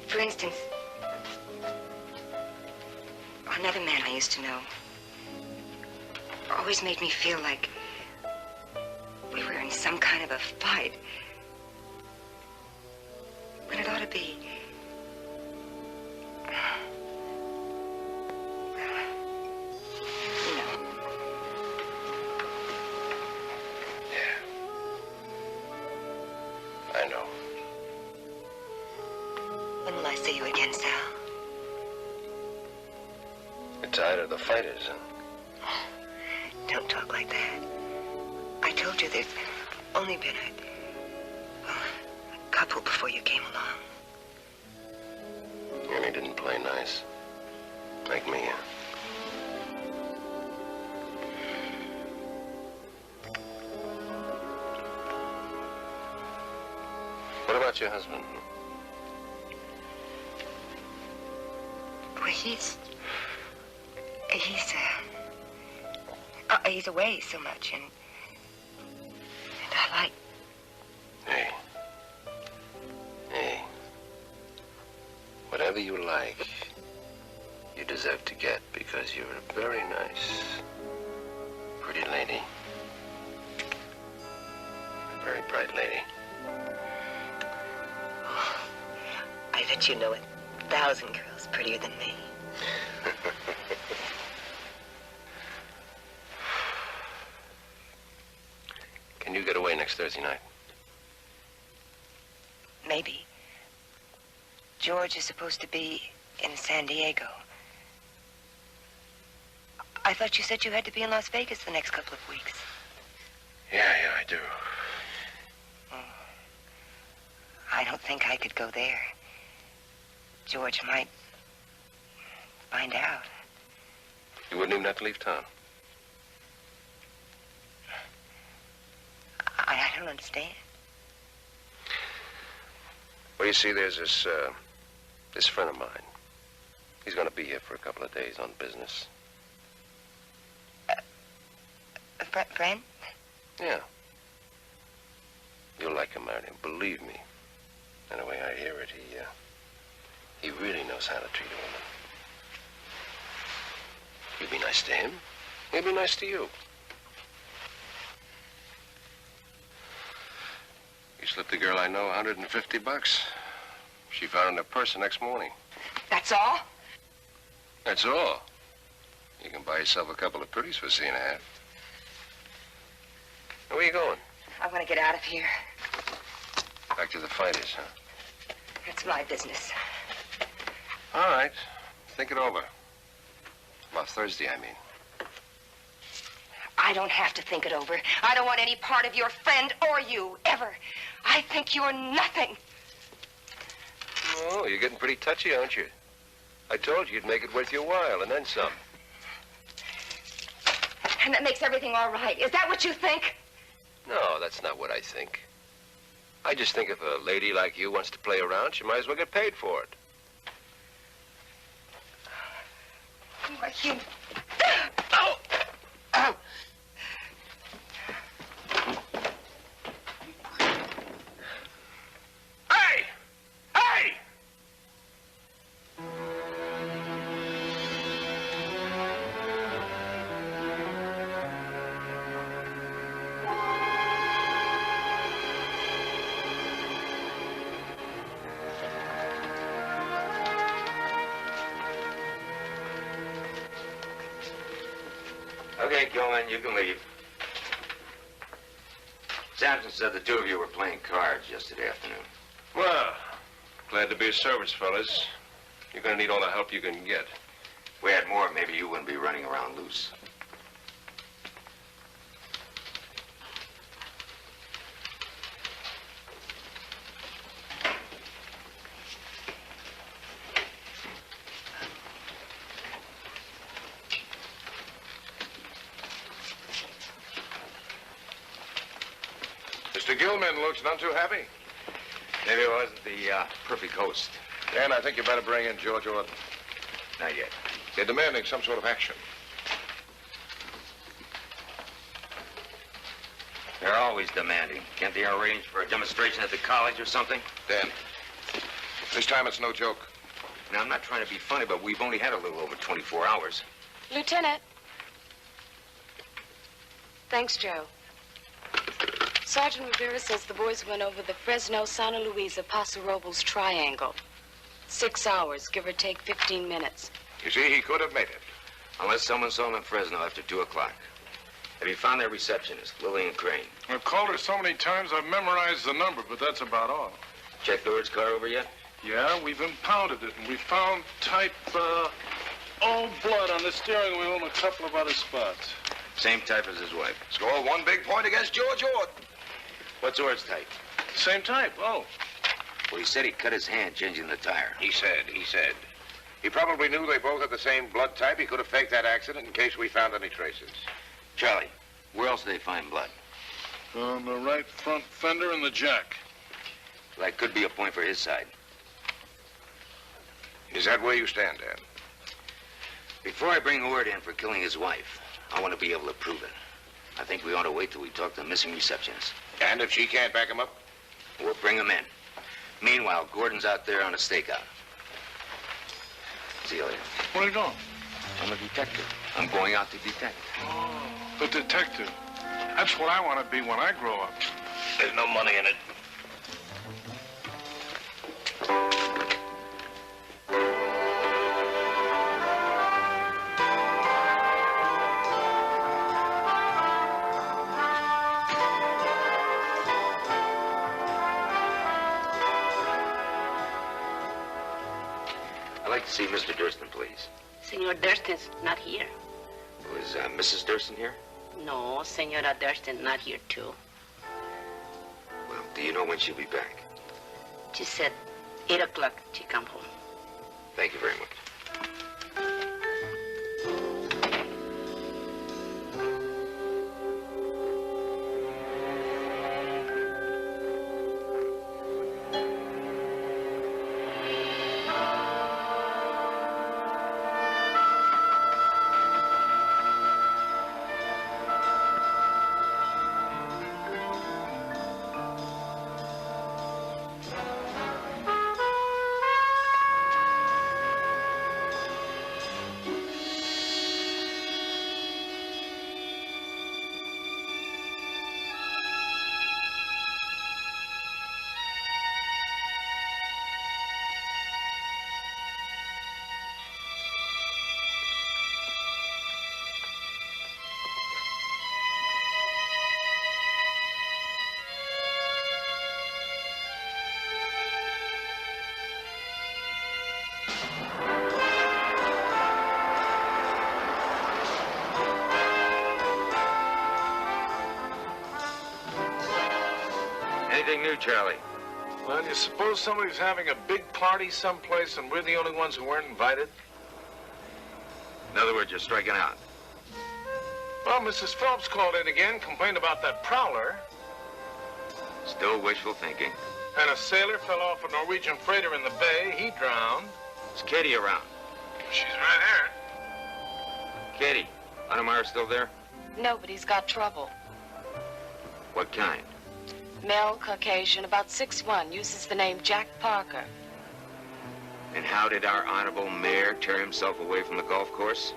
For instance, another man I used to know always made me feel like we were in some kind of a fight. When it ought to be. You know. Yeah. I know. When will I see you again, Sal? tired of the fighters, huh? Don't talk like that. I told you there's only been a couple before you came along. And he didn't play nice. Like me, huh? What about your husband? Well, he's away so much, and I like... Hey. Whatever you like, you deserve to get, because you're a very nice, pretty lady. A very bright lady. I bet you know 1,000 girls prettier than me. Can you get away next Thursday night? Maybe. George is supposed to be in San Diego. I thought you said you had to be in Las Vegas the next couple of weeks. Yeah, I do. I don't think I could go there. George might find out. You wouldn't even have to leave town. I don't understand. Well, you see, there's this friend of mine. He's going to be here for a couple of days on business. A friend? Yeah. You'll like him, Marion. Believe me. Anyway, I hear it. He really knows how to treat a woman. You be nice to him. He'll be nice to you. You slipped the girl I know $150. She found it in her purse the next morning. That's all? That's all. You can buy yourself a couple of pretties for $1.50. Where are you going? I want to get out of here. Back to the fighters, huh? It's my business. All right. Think it over. About Thursday, I mean. I don't have to think it over. I don't want any part of your friend or you, ever. I think you're nothing. Oh, you're getting pretty touchy, aren't you? I told you you'd make it worth your while, and then some. And that makes everything all right. Is that what you think? No, that's not what I think. I just think if a lady like you wants to play around, she might as well get paid for it. Why, you... Oh! Ow! Hey! Hey! Okay, Gilman, you can leave. Sampson said the two of you were playing cards yesterday afternoon. Well, glad to be of service, fellas. You're gonna need all the help you can get. If we had more, maybe you wouldn't be running around loose. Mr. Gilman looks none too happy. Maybe it wasn't the perfect host. Dan, I think you better bring in George Ord. Not yet. They're demanding some sort of action. They're always demanding. Can't they arrange for a demonstration at the college or something? Dan, this time it's no joke. Now, I'm not trying to be funny, but we've only had a little over 24 hours. Lieutenant. Thanks, Joe. Sergeant Rivera says the boys went over the Fresno-Santa Luisa-Paso Robles triangle. 6 hours, give or take 15 minutes. You see, he could have made it. Unless someone saw them in Fresno after 2 o'clock. Have you found their receptionist, Lillian Crane? I've called her so many times I've memorized the number, but that's about all. Checked Lord's car over yet? Yeah, we've impounded it, and we found type, All blood on the steering wheel and a couple of other spots. Same type as his wife. Score one big point against George Ord. What's Ord's type? Same type, oh. Well, he said he cut his hand changing the tire. He said. He probably knew they both had the same blood type. He could have faked that accident in case we found any traces. Charlie, where else did they find blood? On the right front fender and the jack. Well, that could be a point for his side. Is that where you stand, Dan? Before I bring Ord in for killing his wife, I want to be able to prove it. I think we ought to wait till we talk to the missing receptionist. And if she can't back him up? We'll bring him in. Meanwhile, Gordon's out there on a stakeout. See you later. Where are you going? I'm a detective. I'm going out to detect. Oh, the detective. That's what I want to be when I grow up. There's no money in it. I'd like to see Mr. Durstine, please. Senor Durstine's not here. Was Mrs. Durstine here? No, Senora Durstine not here too. Well, do you know when she'll be back? She said 8 o'clock she come home. Thank you very much. Anything new, Charlie? Well, you suppose somebody's having a big party someplace and we're the only ones who weren't invited? In other words, you're striking out. Well, Mrs. Phelps called in again, complained about that prowler. Still wishful thinking. And a sailor fell off a Norwegian freighter in the bay. He drowned. Is Katie around? She's right here. Katie, Undermeyer still there? No, but he's got trouble. What kind? Male, Caucasian, about 6'1", uses the name Jack Parker. And how did our honorable mayor tear himself away from the golf course?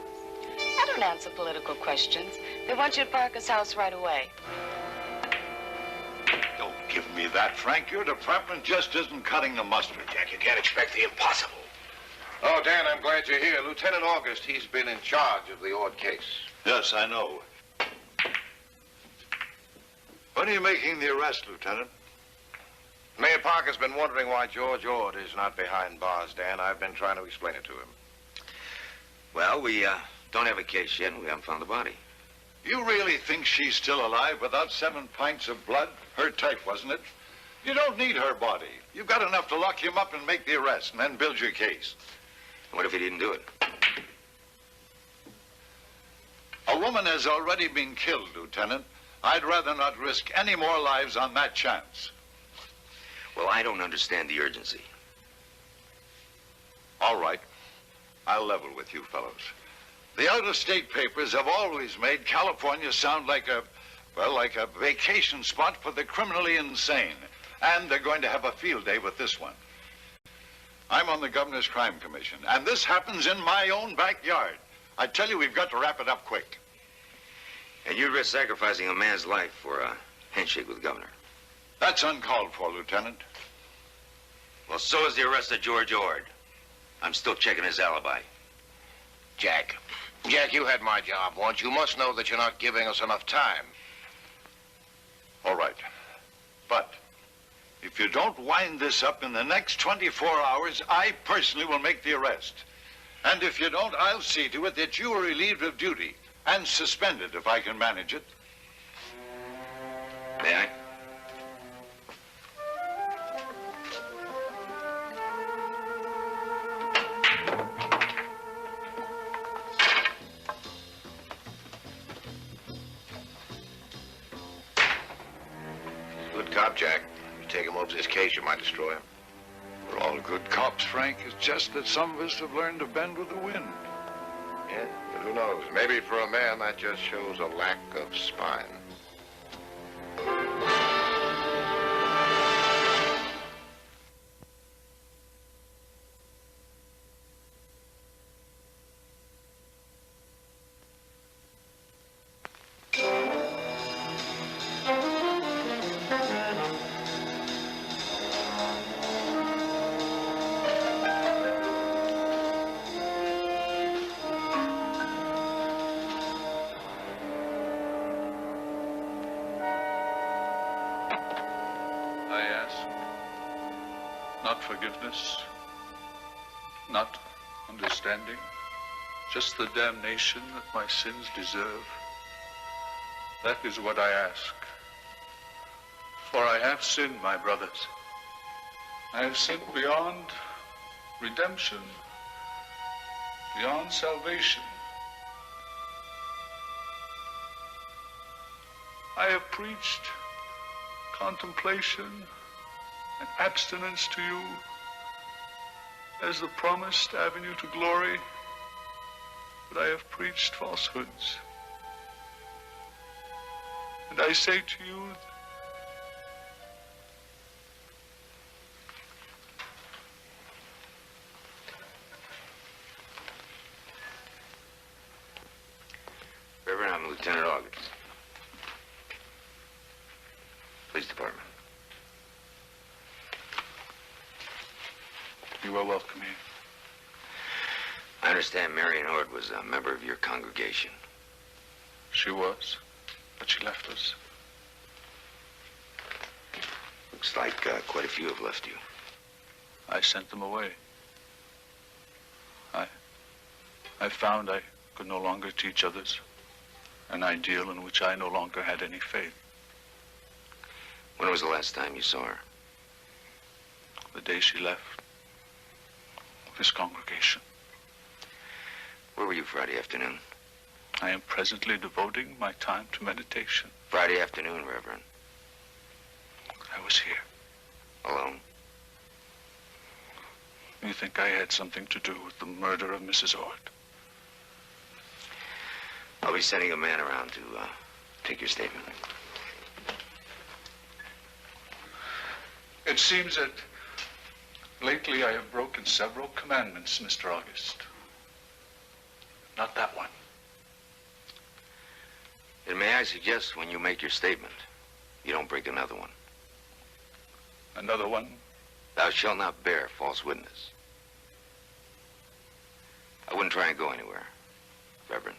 I don't answer political questions. They want you at Parker's house right away. Don't give me that, Frank. Your department just isn't cutting the mustard. Jack, you can't expect the impossible. Oh, Dan, I'm glad you're here. Lieutenant August, he's been in charge of the Ord case. Yes, I know. When are you making the arrest, Lieutenant? Mayor Parker's been wondering why George Ord is not behind bars, Dan. I've been trying to explain it to him. Well, we don't have a case yet, and we haven't found the body. You really think she's still alive without 7 pints of blood? Her type, wasn't it? You don't need her body. You've got enough to lock him up and make the arrest, and then build your case. What if he didn't do it? A woman has already been killed, Lieutenant. I'd rather not risk any more lives on that chance. Well, I don't understand the urgency. All right. I'll level with you fellows. The out-of-state papers have always made California sound like a vacation spot for the criminally insane. And they're going to have a field day with this one. I'm on the Governor's Crime Commission, and this happens in my own backyard. I tell you, we've got to wrap it up quick. And you'd risk sacrificing a man's life for a handshake with the governor. That's uncalled for, Lieutenant. Well, so is the arrest of George Ord. I'm still checking his alibi. Jack, you had my job once. You must know that you're not giving us enough time. All right. But if you don't wind this up in the next 24 hours, I personally will make the arrest. And if you don't, I'll see to it that you are relieved of duty and suspended if I can manage it. May I? Good cop, Jack. You take him over this case, you might destroy him. We're all good cops, Frank. It's just that some of us have learned to bend with the wind. Yeah, but who knows? Maybe for a man, that just shows a lack of spine. Not forgiveness, not understanding, just the damnation that my sins deserve. That is what I ask. For I have sinned, my brothers. I have sinned beyond redemption, beyond salvation. I have preached contemplation and abstinence to you as the promised avenue to glory, but I have preached falsehoods. And I say to you, Reverend, I'm Lieutenant August. Police Department. You are welcome here. I understand Marion Ord was a member of your congregation. She was, but she left us. Looks like quite a few have left you. I sent them away. I found I could no longer teach others an ideal in which I no longer had any faith. When was the last time you saw her? The day she left this congregation. Where were you Friday afternoon? I am presently devoting my time to meditation. Friday afternoon, Reverend. I was here. Alone? You think I had something to do with the murder of Mrs. Ord? I'll be sending a man around to take your statement. It seems that lately I have broken several commandments, Mr. August. Not that one. Then may I suggest when you make your statement, you don't break another one. Another one? Thou shalt not bear false witness. I wouldn't try and go anywhere, Reverend.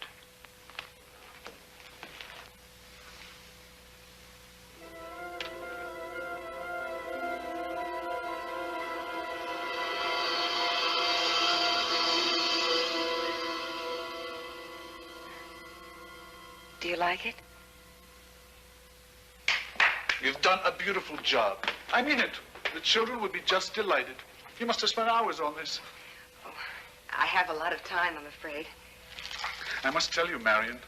Do you like it? You've done a beautiful job. I mean it. The children would be just delighted. You must have spent hours on this. Oh, I have a lot of time, I'm afraid. I must tell you, Marion,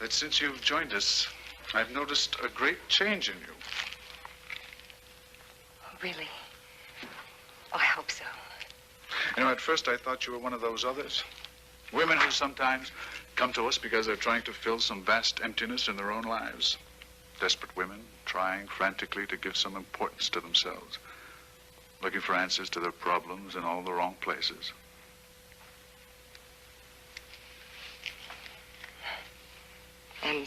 that since you've joined us, I've noticed a great change in you. Oh, really? Oh, I hope so. You know, at first I thought you were one of those others. Women who sometimes come to us because they're trying to fill some vast emptiness in their own lives. Desperate women trying frantically to give some importance to themselves, looking for answers to their problems in all the wrong places. And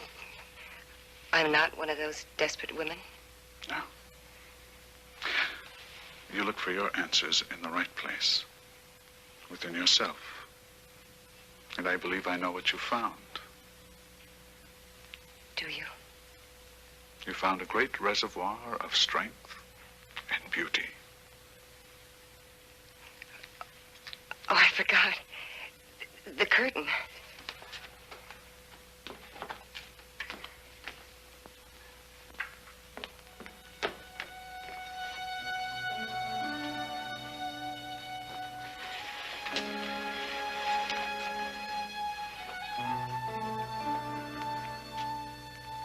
I'm not one of those desperate women? No. You look for your answers in the right place, within yourself. And I believe I know what you found. Do you? You found a great reservoir of strength and beauty. Oh, I forgot. The curtain.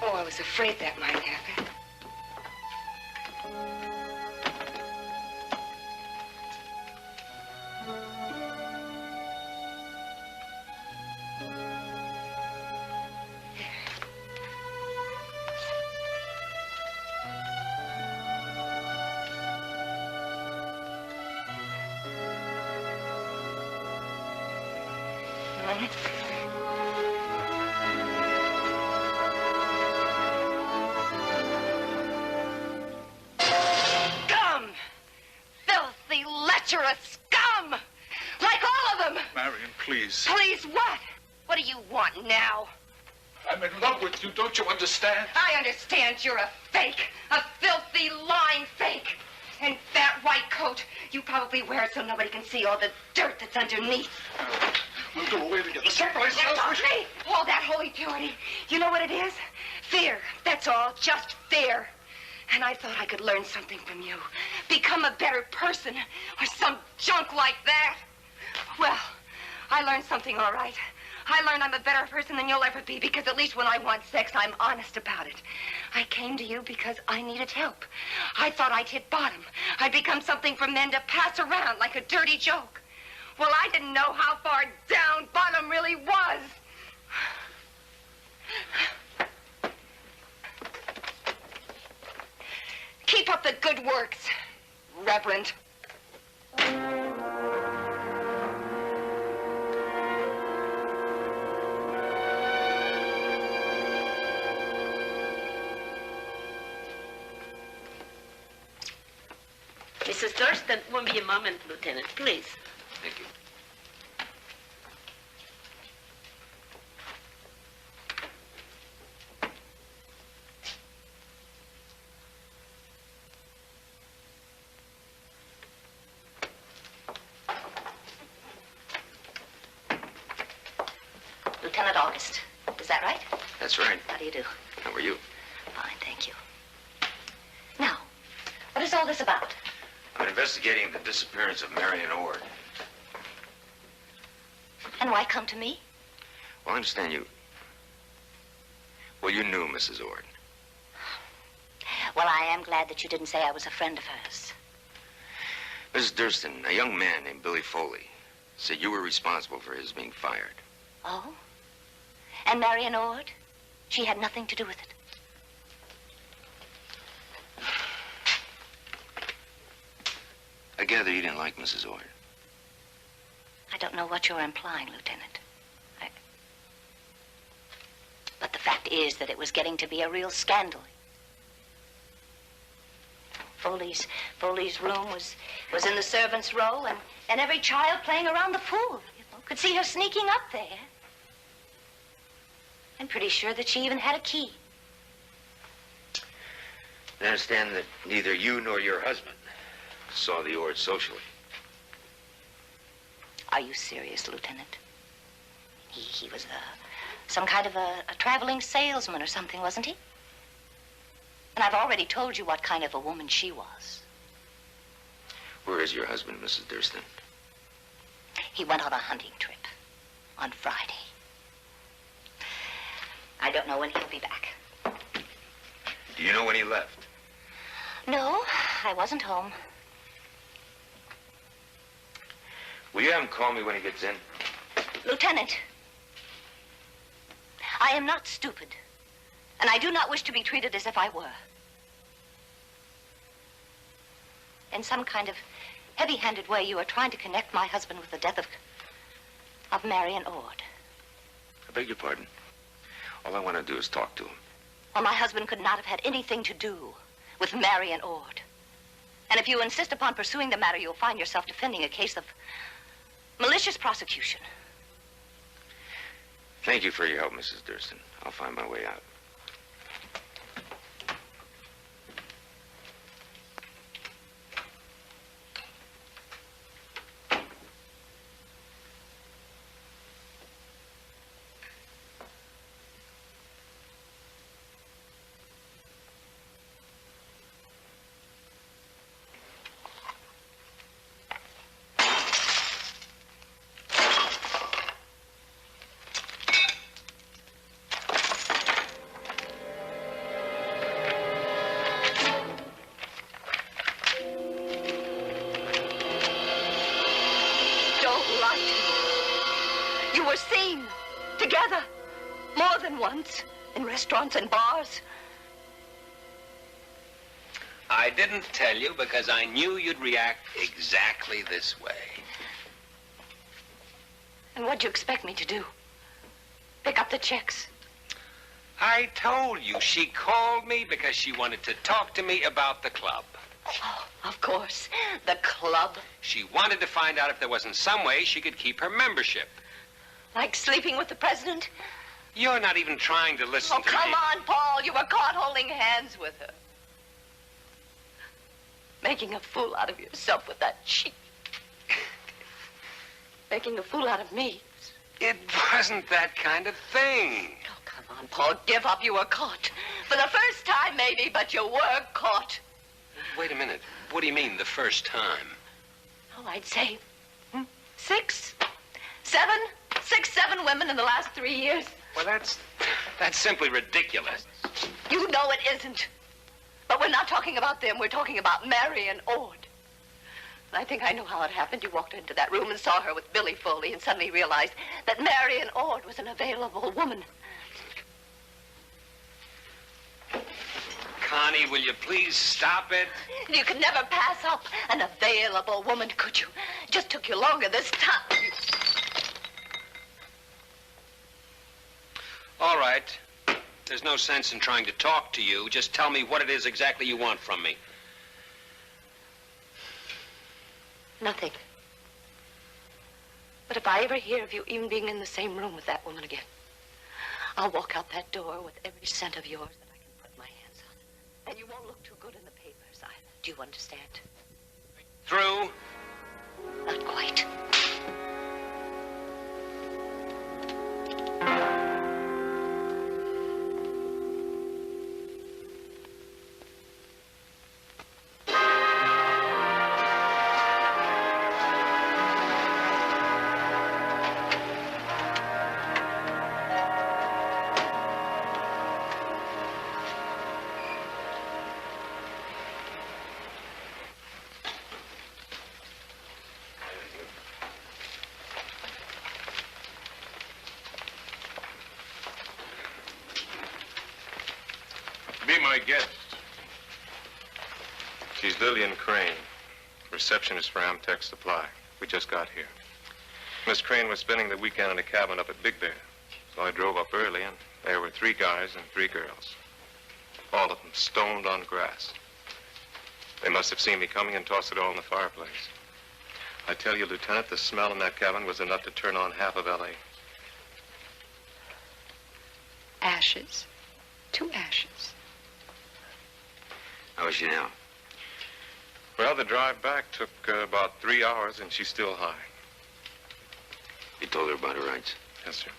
Oh, I was afraid that might happen. Scum! Filthy, lecherous scum! Like all of them! Marion, please. Please what? What do you want now? I'm in love with you, don't you understand? I understand you're a fake. A filthy, lying fake. And that white coat, you probably wear it so nobody can see all the dirt that's underneath. We'll go away together. Someplace else. Me! All that holy purity. You know what it is? Fear. That's all. Just fear. And I thought I could learn something from you. Become a better person. Or some junk like that. Well, I learned something all right. I learned I'm a better person than you'll ever be because at least when I want sex, I'm honest about it. I came to you because I needed help. I thought I'd hit bottom. I'd become something for men to pass around like a dirty joke. Well, I didn't know how far down bottom really was. Keep up the good works, Reverend. Mrs. Durstine, won't be a moment, Lieutenant, please. Thank you. Lieutenant August, is that right? That's right. How do you do? How are you? Fine, thank you. Now, what is all this about? I'm investigating the disappearance of Marion Ord. And why come to me? Well, I understand you... Well, you knew Mrs. Ord. Well, I am glad that you didn't say I was a friend of hers. Mrs. Durstine, a young man named Billy Foley, said you were responsible for his being fired. Oh? And Marion Ord? She had nothing to do with it. I gather you didn't like Mrs. Ord. I don't know what you're implying, Lieutenant. But the fact is that it was getting to be a real scandal. Foley's room was in the servants' row, and every child playing around the pool, could see her sneaking up there. I'm pretty sure that she even had a key. I understand that neither you nor your husband saw the Ord socially. Are you serious, Lieutenant? He was some kind of a traveling salesman or something, wasn't he? And I've already told you what kind of a woman she was. Where is your husband, Mrs. Durstine? He went on a hunting trip on Friday. I don't know when he'll be back. Do you know when he left? No, I wasn't home. Will you have him call me when he gets in? Lieutenant, I am not stupid, and I do not wish to be treated as if I were. In some kind of heavy-handed way, you are trying to connect my husband with the death of Marion Ord. I beg your pardon. All I want to do is talk to him. Well, my husband could not have had anything to do with Marion Ord. And if you insist upon pursuing the matter, you'll find yourself defending a case of malicious prosecution. Thank you for your help, Mrs. Durstine. I'll find my way out. You were seen together more than once in restaurants and bars. I didn't tell you because I knew you'd react exactly this way. And what'd you expect me to do? Pick up the checks? I told you she called me because she wanted to talk to me about the club. Oh, of course. The club. She wanted to find out if there wasn't some way she could keep her membership. Like sleeping with the president? You're not even trying to listen to me. Oh, come on, Paul. You were caught holding hands with her. Making a fool out of yourself with that cheek. Making a fool out of me. It wasn't that kind of thing. Oh, come on, Paul. Give up. You were caught. For the first time, maybe, but you were caught. Wait a minute. What do you mean, the first time? Oh, I'd say 6, 7 women in the last 3 years. Well, that's simply ridiculous. You know it isn't. But we're not talking about them. We're talking about Marion Ord. And I think I know how it happened. You walked into that room and saw her with Billy Foley and suddenly realized that Marion Ord was an available woman. Connie, will you please stop it? You could never pass up an available woman, could you? It just took you longer this time. All right. There's no sense in trying to talk to you. Just tell me what it is exactly you want from me. Nothing. But if I ever hear of you even being in the same room with that woman again, I'll walk out that door with every cent of yours that I can put my hands on. And you won't look too good in the papers either. Do you understand? Through? Not quite. Be my guest. She's Lillian Crane, receptionist for Amtech Supply. We just got here. Miss Crane was spending the weekend in a cabin up at Big Bear. So I drove up early, and there were 3 guys and 3 girls. All of them stoned on grass. They must have seen me coming and tossed it all in the fireplace. I tell you, Lieutenant, the smell in that cabin was enough to turn on half of L.A. Ashes to ashes. How is she now? Well, the drive back took about 3 hours, and she's still high. You told her about her rights? Yes, sir.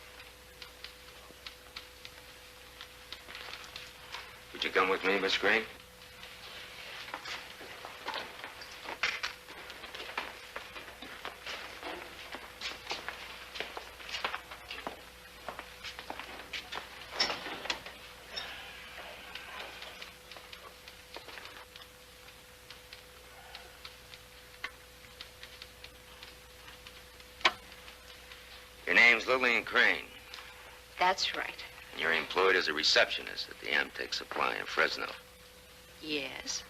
Would you come with me, Miss Crane? Your name's Lillian Crane. That's right. And you're employed as a receptionist at the Amtech Supply in Fresno. Yes.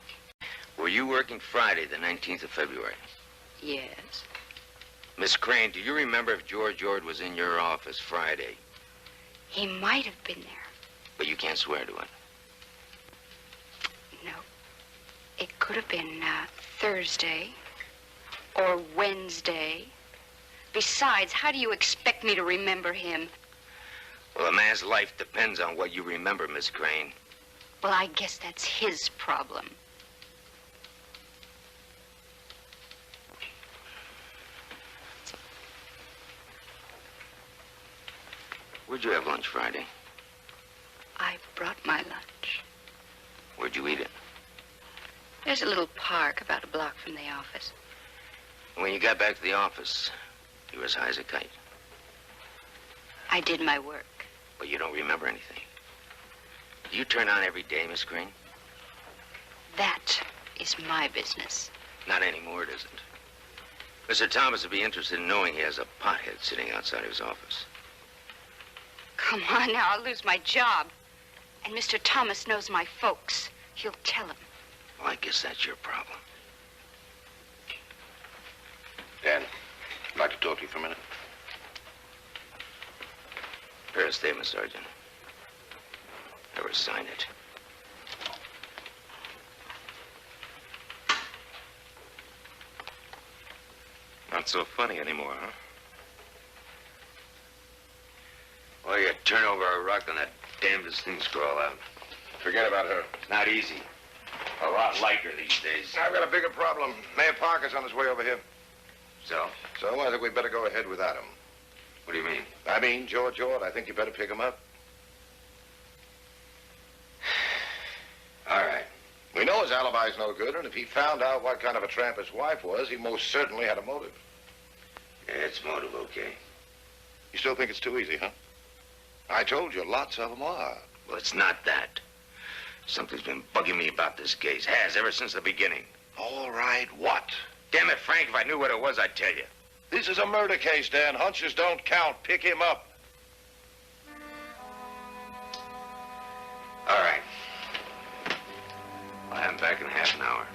Were you working Friday, the 19th of February? Yes. Miss Crane, do you remember if George Ord was in your office Friday? He might have been there. But you can't swear to it. No. It could have been Thursday or Wednesday. Besides, how do you expect me to remember him? Well, a man's life depends on what you remember, Miss Crane. Well, I guess that's his problem. Where'd you have lunch Friday? I brought my lunch. Where'd you eat it? There's a little park about a block from the office. When you got back to the office, you were as high as a kite. I did my work. But you don't remember anything. Do you turn on every day, Miss Crane? That is my business. Not anymore, it isn't. Mr. Thomas would be interested in knowing he has a pothead sitting outside his office. Come on now, I'll lose my job. And Mr. Thomas knows my folks. He'll tell him. Well, I guess that's your problem. Dan, I'd like to talk to you for a minute. Prepare a statement, Sergeant. Never sign it. Not so funny anymore, huh? Well, you turn over a rock and that damnedest things crawl out. Forget about her. It's not easy. A lot like her these days. I've got a bigger problem. Mayor Parker's on his way over here. So? So I think we better go ahead without him. What do you mean? I mean, George Ord, I think you better pick him up. All right. We know his alibi's no good, and if he found out what kind of a tramp his wife was, he most certainly had a motive. Yeah, it's motive, okay. You still think it's too easy, huh? I told you, lots of them are. Well, it's not that. Something's been bugging me about this case. Has, ever since the beginning. All right, what? Damn it, Frank, if I knew what it was, I'd tell you. This is a murder case, Dan. Hunches don't count. Pick him up. All right. I'll have him back in half an hour.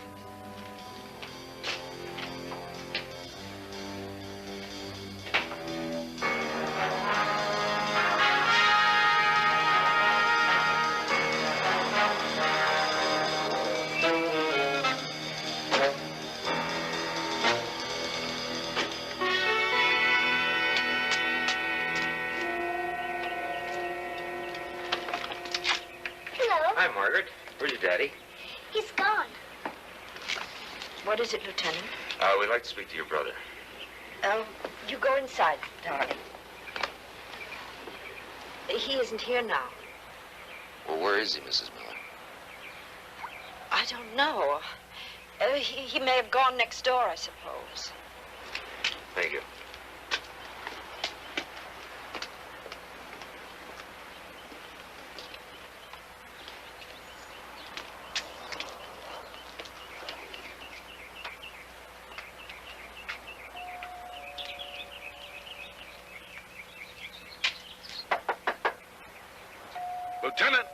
Hi, Margaret. Where's your daddy? He's gone. What is it, Lieutenant? We'd like to speak to your brother. You go inside, darling. He isn't here now. Well, where is he, Mrs. Miller? I don't know. He may have gone next door, I suppose. Thank you. Lieutenant!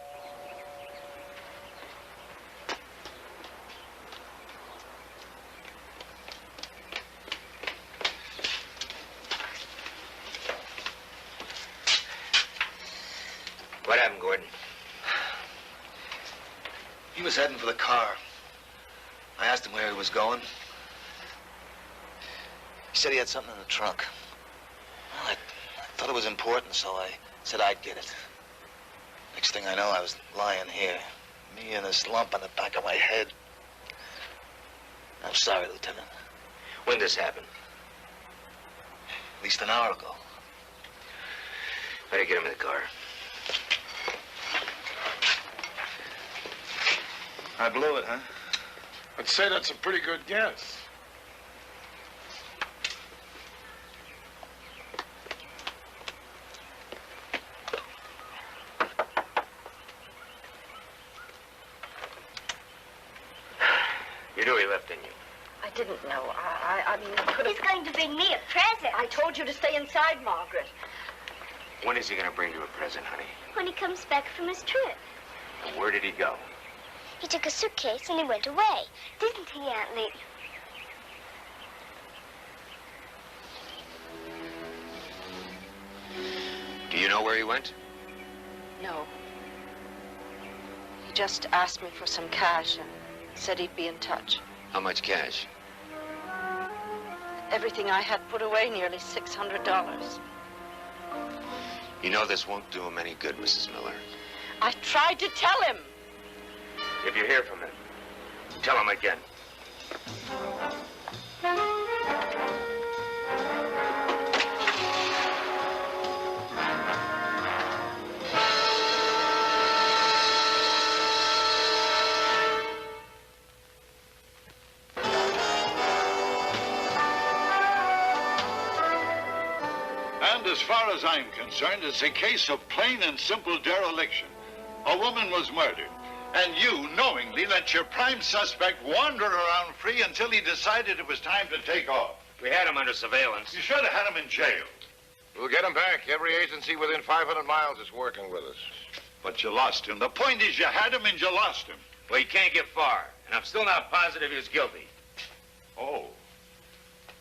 What happened, Gordon? He was heading for the car. I asked him where he was going. He said he had something in the trunk. Well, I thought it was important, so I said I'd get it. Next thing I know, I was lying here. Me and this lump on the back of my head. I'm sorry, Lieutenant. When did this happen? At least an hour ago. Better get him in the car. I blew it, huh? I'd say that's a pretty good guess. You knew he left, didn't you? I didn't know. I mean, I could have... He's going to bring me a present. I told you to stay inside, Margaret. When is he going to bring you a present, honey? When he comes back from his trip. And where did he go? He took a suitcase and he went away. Didn't he, Aunt Lee? Do you know where he went? No. He just asked me for some cash and said he'd be in touch. How much cash? Everything I had put away, nearly $600. You know this won't do him any good, Mrs. Miller. I tried to tell him. If you hear from him, tell him again. And as far as I'm concerned, it's a case of plain and simple dereliction. A woman was murdered, and you knowingly let your prime suspect wander around free until he decided it was time to take off. We had him under surveillance. You should have had him in jail. We'll get him back. Every agency within 500 miles is working with us. But you lost him. The point is you had him and you lost him. Well, he can't get far. And I'm still not positive he was guilty. Oh.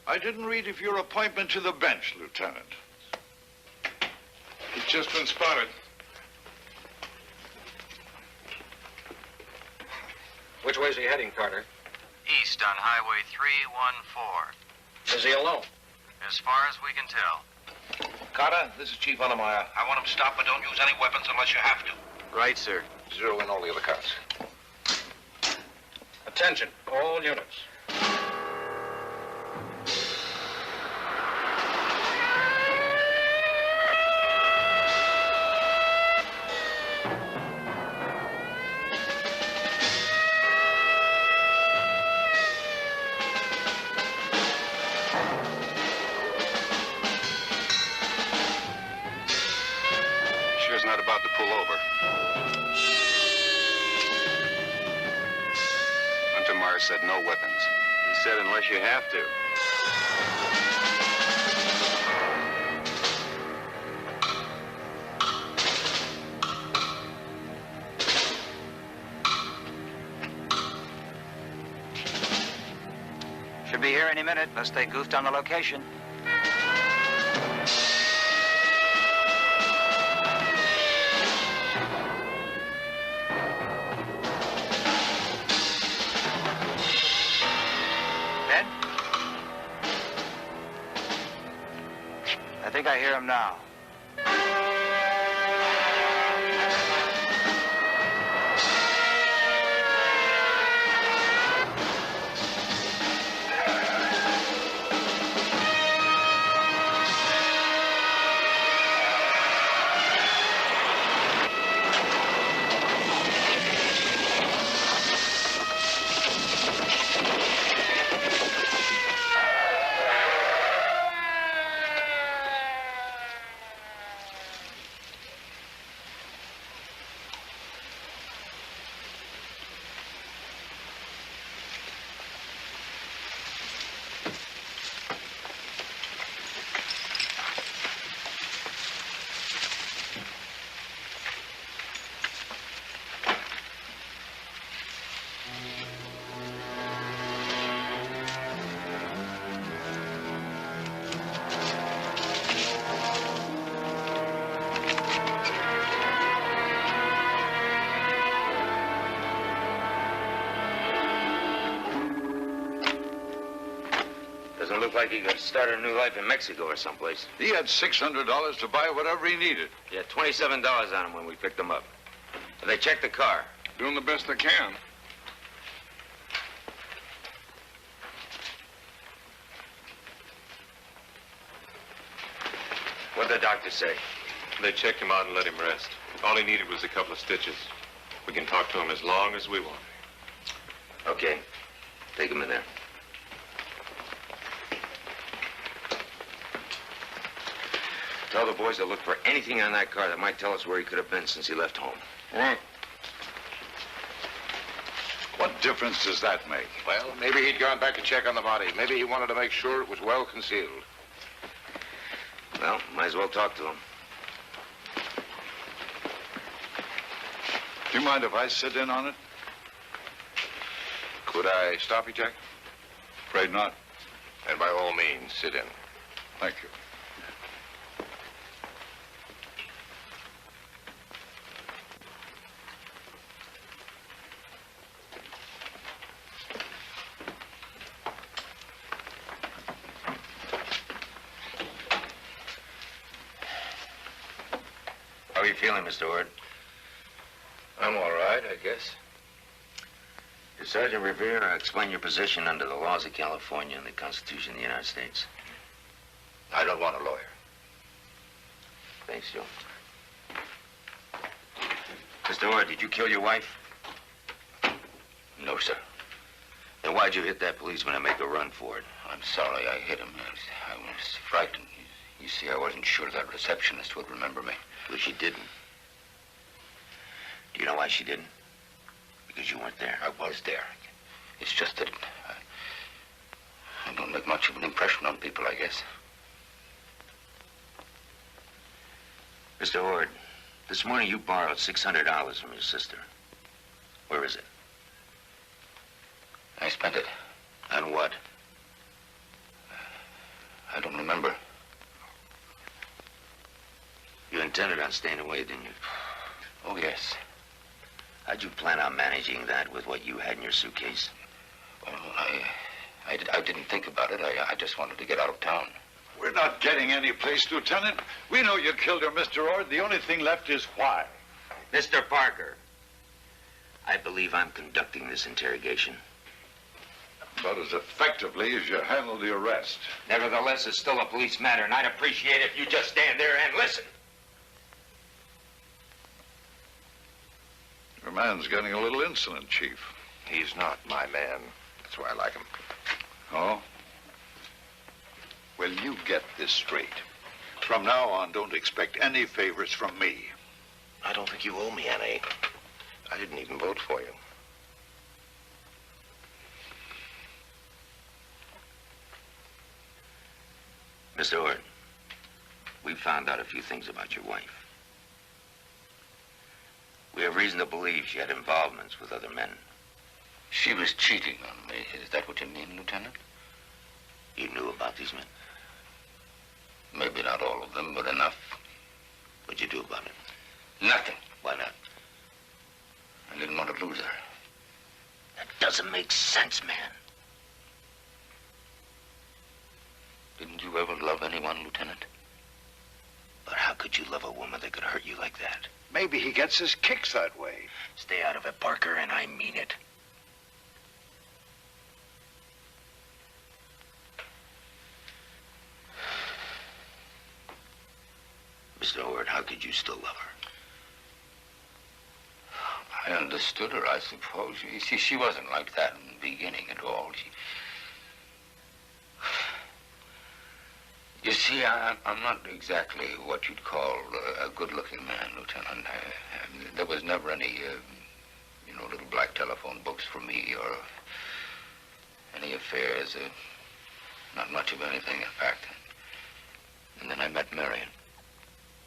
I didn't read of your appointment to the bench, Lieutenant. He's just been spotted. Which way's he heading, Carter? East on Highway 314. Is he alone? As far as we can tell. Carter, this is Chief Unnemeyer. I want him stopped, but don't use any weapons unless you have to. Right, sir. Zero in all the other cars. Attention, all units. Sure's not about to pull over. Hunter said no weapons. He said unless you have to. Should be here any minute, unless they goofed on the location. Ben? I think I hear him now. Doesn't look like he could start a new life in Mexico or someplace. He had $600 to buy whatever he needed. He had $27 on him when we picked him up. They checked the car. Doing the best they can. What'd the doctor say? They checked him out and let him rest. All he needed was a couple of stitches. We can talk to him as long as we want. Okay. Take him in there. Tell the boys to look for anything on that car that might tell us where he could have been since he left home. Right. What difference does that make? Well, maybe he'd gone back to check on the body. Maybe he wanted to make sure it was well concealed. Well, might as well talk to him. Do you mind if I sit in on it? Could I stop you, Jack? Afraid not. And by all means, sit in. Thank you. How are you feeling, Mr. Ord? I'm all right, I guess. Did Sergeant Revere explain your position under the laws of California and the Constitution of the United States? I don't want a lawyer. Thanks, Joe. Mr. Ord, did you kill your wife? No, sir. Then why'd you hit that policeman and make a run for it? I'm sorry I hit him. I was frightened. You see, I wasn't sure that receptionist would remember me. Well, she didn't. Do you know why she didn't? Because you weren't there. I was there. It's just that I don't make much of an impression on people, I guess. Mr. Ord, this morning you borrowed $600 from your sister. Where is it? I spent it. On what? I don't remember. You intended on staying away, didn't you? Oh, yes. How'd you plan on managing that with what you had in your suitcase? Well, I didn't think about it. I just wanted to get out of town. We're not getting any place, Lieutenant. We know you killed her, Mr. Ord. The only thing left is why. Mr. Parker, I believe I'm conducting this interrogation. About as effectively as you handled the arrest. Nevertheless, it's still a police matter, and I'd appreciate it if you just stand there and listen. Your man's getting a little insolent, Chief. He's not my man. That's why I like him. Oh? Well, you get this straight. From now on, don't expect any favors from me. I don't think you owe me any. I didn't even vote for you. Mr. Ord, we found out a few things about your wife. We have reason to believe she had involvements with other men. She was cheating on me. Is that what you mean, Lieutenant? You knew about these men? Maybe not all of them, but enough. What'd you do about it? Nothing. Why not? I didn't want to lose her. That doesn't make sense, man. Didn't you ever love anyone, Lieutenant? But how could you love a woman that could hurt you like that? Maybe he gets his kicks that way. Stay out of it, Parker, and I mean it. Mr. Ord, how could you still love her? I understood her, I suppose. You see, she wasn't like that in the beginning at all. You see, I'm not exactly what you'd call a good-looking man, Lieutenant. There was never any, little black telephone books for me or any affairs. Not much of anything, in fact. And then I met Marion.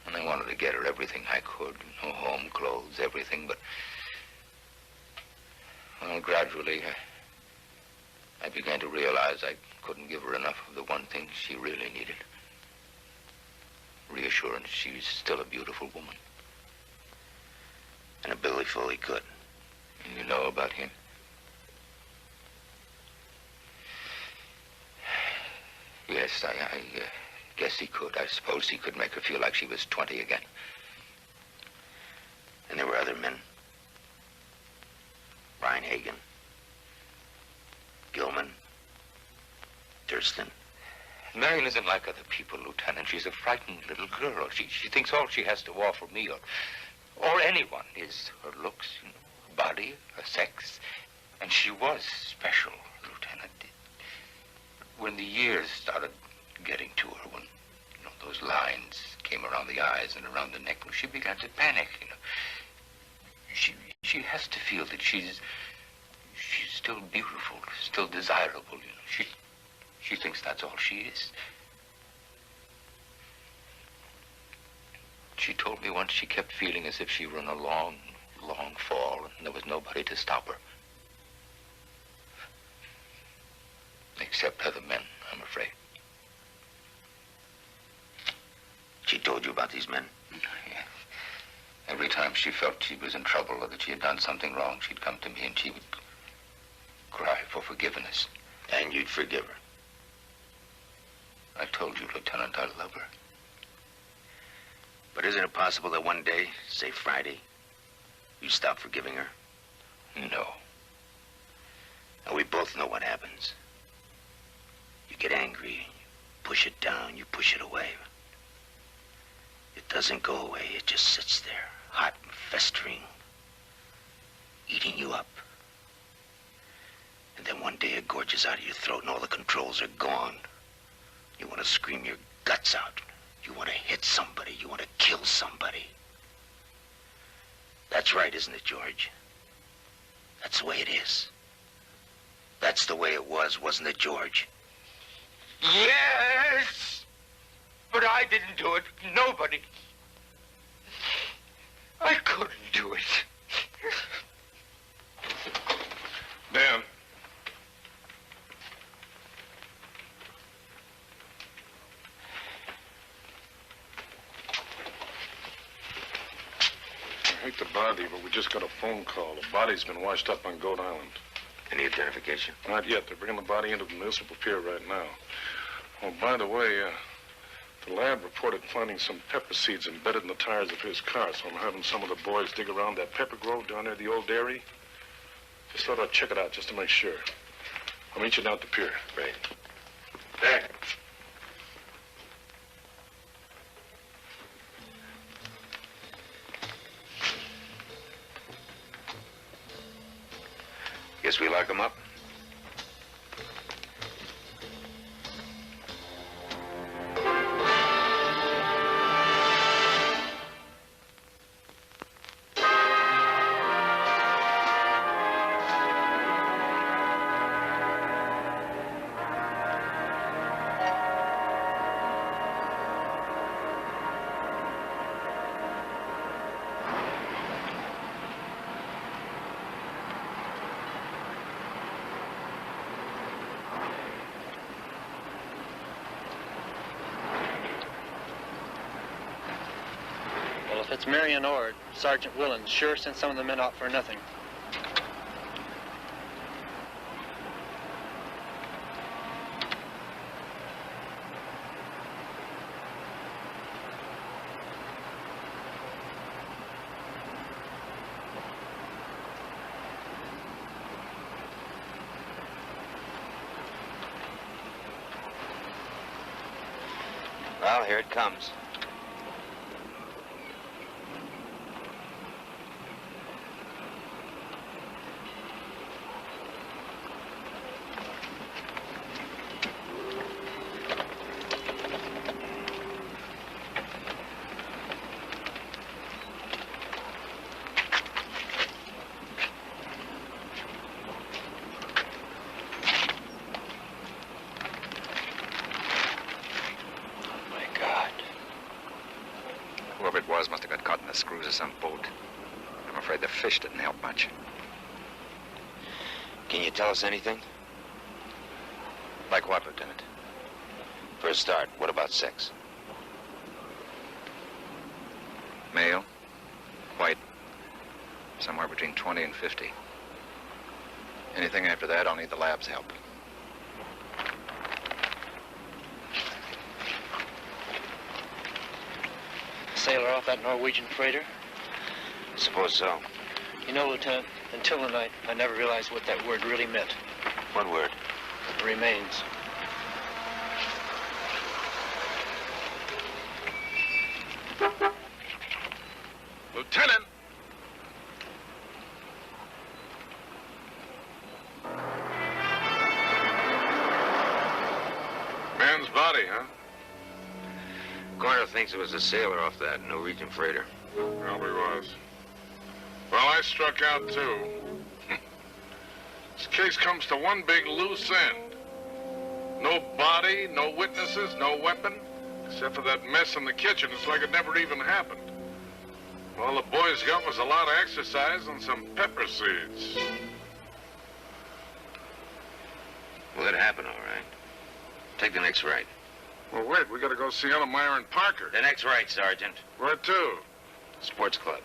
And I wanted to get her everything I could. Home, clothes, everything, but... Well, gradually, I began to realize I couldn't give her enough of the one thing she really needed. Reassurance she's still a beautiful woman. And a Billy Foley could. You know about him? Yes, I guess he could. I suppose he could make her feel like she was 20 again. And there were other men. Brian Hagan. Gilman. Durstine. Marion isn't like other people, Lieutenant. She's a frightened little girl. She thinks all she has to offer me or anyone is her looks, her body, her sex. And she was special, Lieutenant. When the years started getting to her, when those lines came around the eyes and around the neck, she began to panic. She has to feel that she's still beautiful, still desirable. She thinks that's all she is. She told me once she kept feeling as if she were in a long, long fall and there was nobody to stop her. Except other men, I'm afraid. She told you about these men? Yeah. Every time she felt she was in trouble or that she had done something wrong, she'd come to me and she would cry for forgiveness. And you'd forgive her? I told you, Lieutenant, I love her. But isn't it possible that one day, say Friday, you stop forgiving her? No. And we both know what happens. You get angry, you push it down, you push it away. It doesn't go away, it just sits there, hot and festering, eating you up. And then one day it gorges out of your throat and all the controls are gone. You want to scream your guts out. You want to hit somebody. You want to kill somebody. That's right, isn't it, George? That's the way it is. That's the way it was, wasn't it, George? Yes! But I didn't do it. Nobody. I couldn't do it. Dan. I hate to bother you, but we just got a phone call. The body's been washed up on Goat Island. Any identification? Not yet. They're bringing the body into the municipal pier right now. Oh, by the way, the lab reported finding some pepper seeds embedded in the tires of his car, so I'm having some of the boys dig around that pepper grove down near the old dairy. Just thought I'd check it out just to make sure. I'll meet you down at the pier. Great. There. Guess we lock him up? If it's Marion Ord, Sergeant Willens sure sent some of the men out for nothing. Well, here it comes. Whoever it was must have got caught in the screws of some boat. I'm afraid the fish didn't help much. Can you tell us anything? Like what, Lieutenant? For a start, what about sex? Male, white, somewhere between 20 and 50. Anything after that, I'll need the lab's help. Sailor off that Norwegian freighter? Suppose so. You know, Lieutenant, until tonight, I never realized what that word really meant. What word? Remains. Lieutenant! Man's body, huh? Coroner thinks it was a sailor off that Norwegian freighter. Probably was. Well, I struck out, too. This case comes to one big loose end. No body, no witnesses, no weapon. Except for that mess in the kitchen, it's like it never even happened. All the boys got was a lot of exercise and some pepper seeds. Well, it happened, all right. Take the next right. Well, wait, we gotta go see Elmire and Parker. The next right, Sergeant. Where to? Sports Club.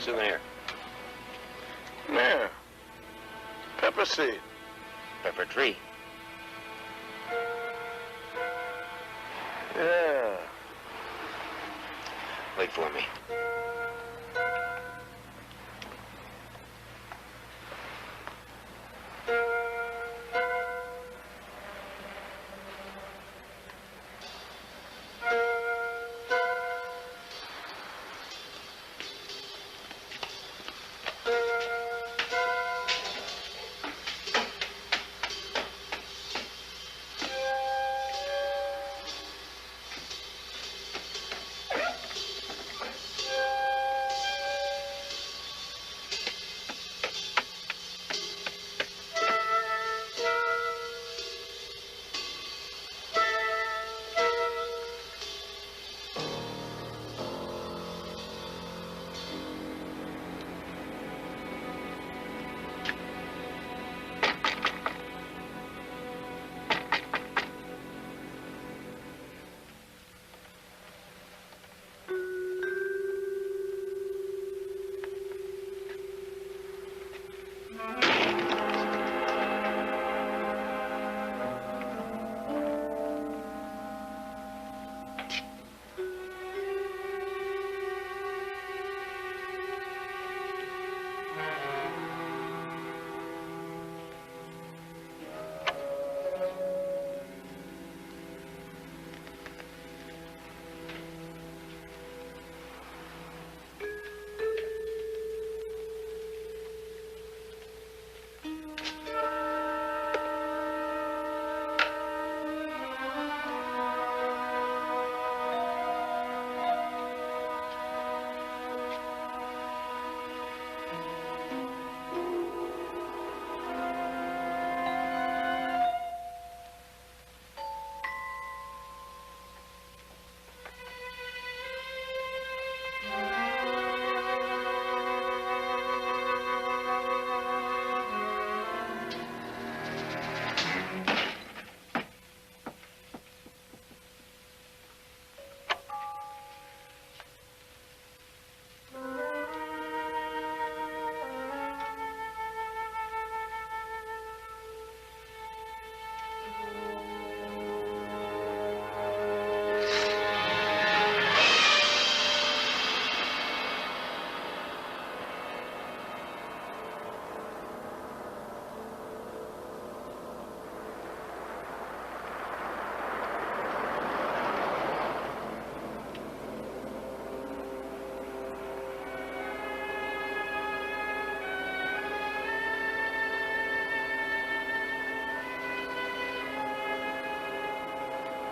Souvenir. Yeah. Pepper seed. Pepper tree. Yeah. Wait for me.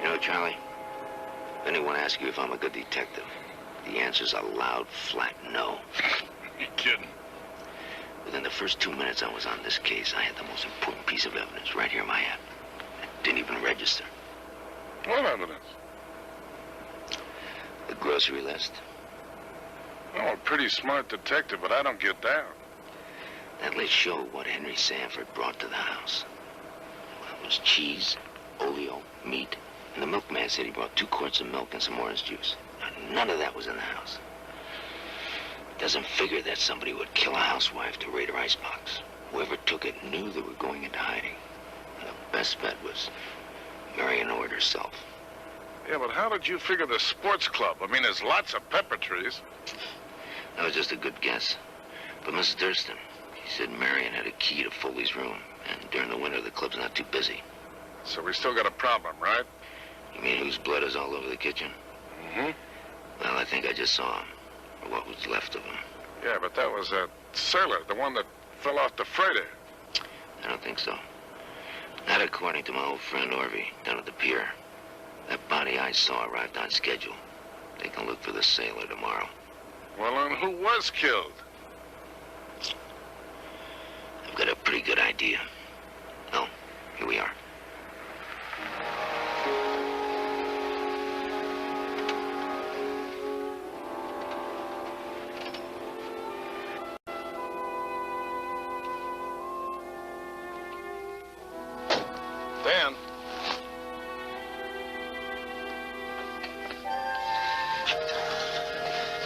You know, Charlie, if anyone asks you if I'm a good detective, the answer's a loud, flat no. You kidding? Within the first 2 minutes I was on this case, I had the most important piece of evidence right here in my hand. It didn't even register. What evidence? The grocery list. Oh, a pretty smart detective, but I don't get down. That list showed what Henry Sanford brought to the house. Well, it was cheese, oleo, meat, and the milkman said he brought 2 quarts of milk and some orange juice. Now, none of that was in the house. It doesn't figure that somebody would kill a housewife to raid her icebox. Whoever took it knew they were going into hiding. And the best bet was Marion Ord herself. Yeah, but how did you figure the sports club? I mean, there's lots of pepper trees. That was just a good guess. But Mrs. Durstine, he said Marion had a key to Foley's room, and during the winter the club's not too busy. So we still got a problem, right? You mean whose blood is all over the kitchen? Mm-hmm. Well, I think I just saw him, or what was left of him. Yeah, but that was that sailor, the one that fell off the freighter. I don't think so. Not according to my old friend Orvie down at the pier. That body I saw arrived on schedule. They can look for the sailor tomorrow. Well, and who was killed? I've got a pretty good idea. Oh, here we are. Dan.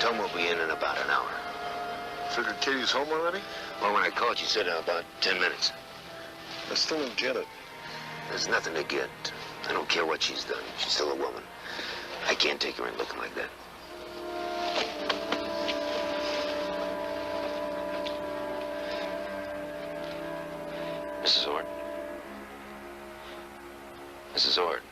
Tom will be in about an hour. Figured Katie's home already? Well, when I called, she said about 10 minutes. I still don't get it. There's nothing to get. I don't care what she's done. She's still a woman. I can't take her in looking like that. Mrs. Ord? Mrs. Ord?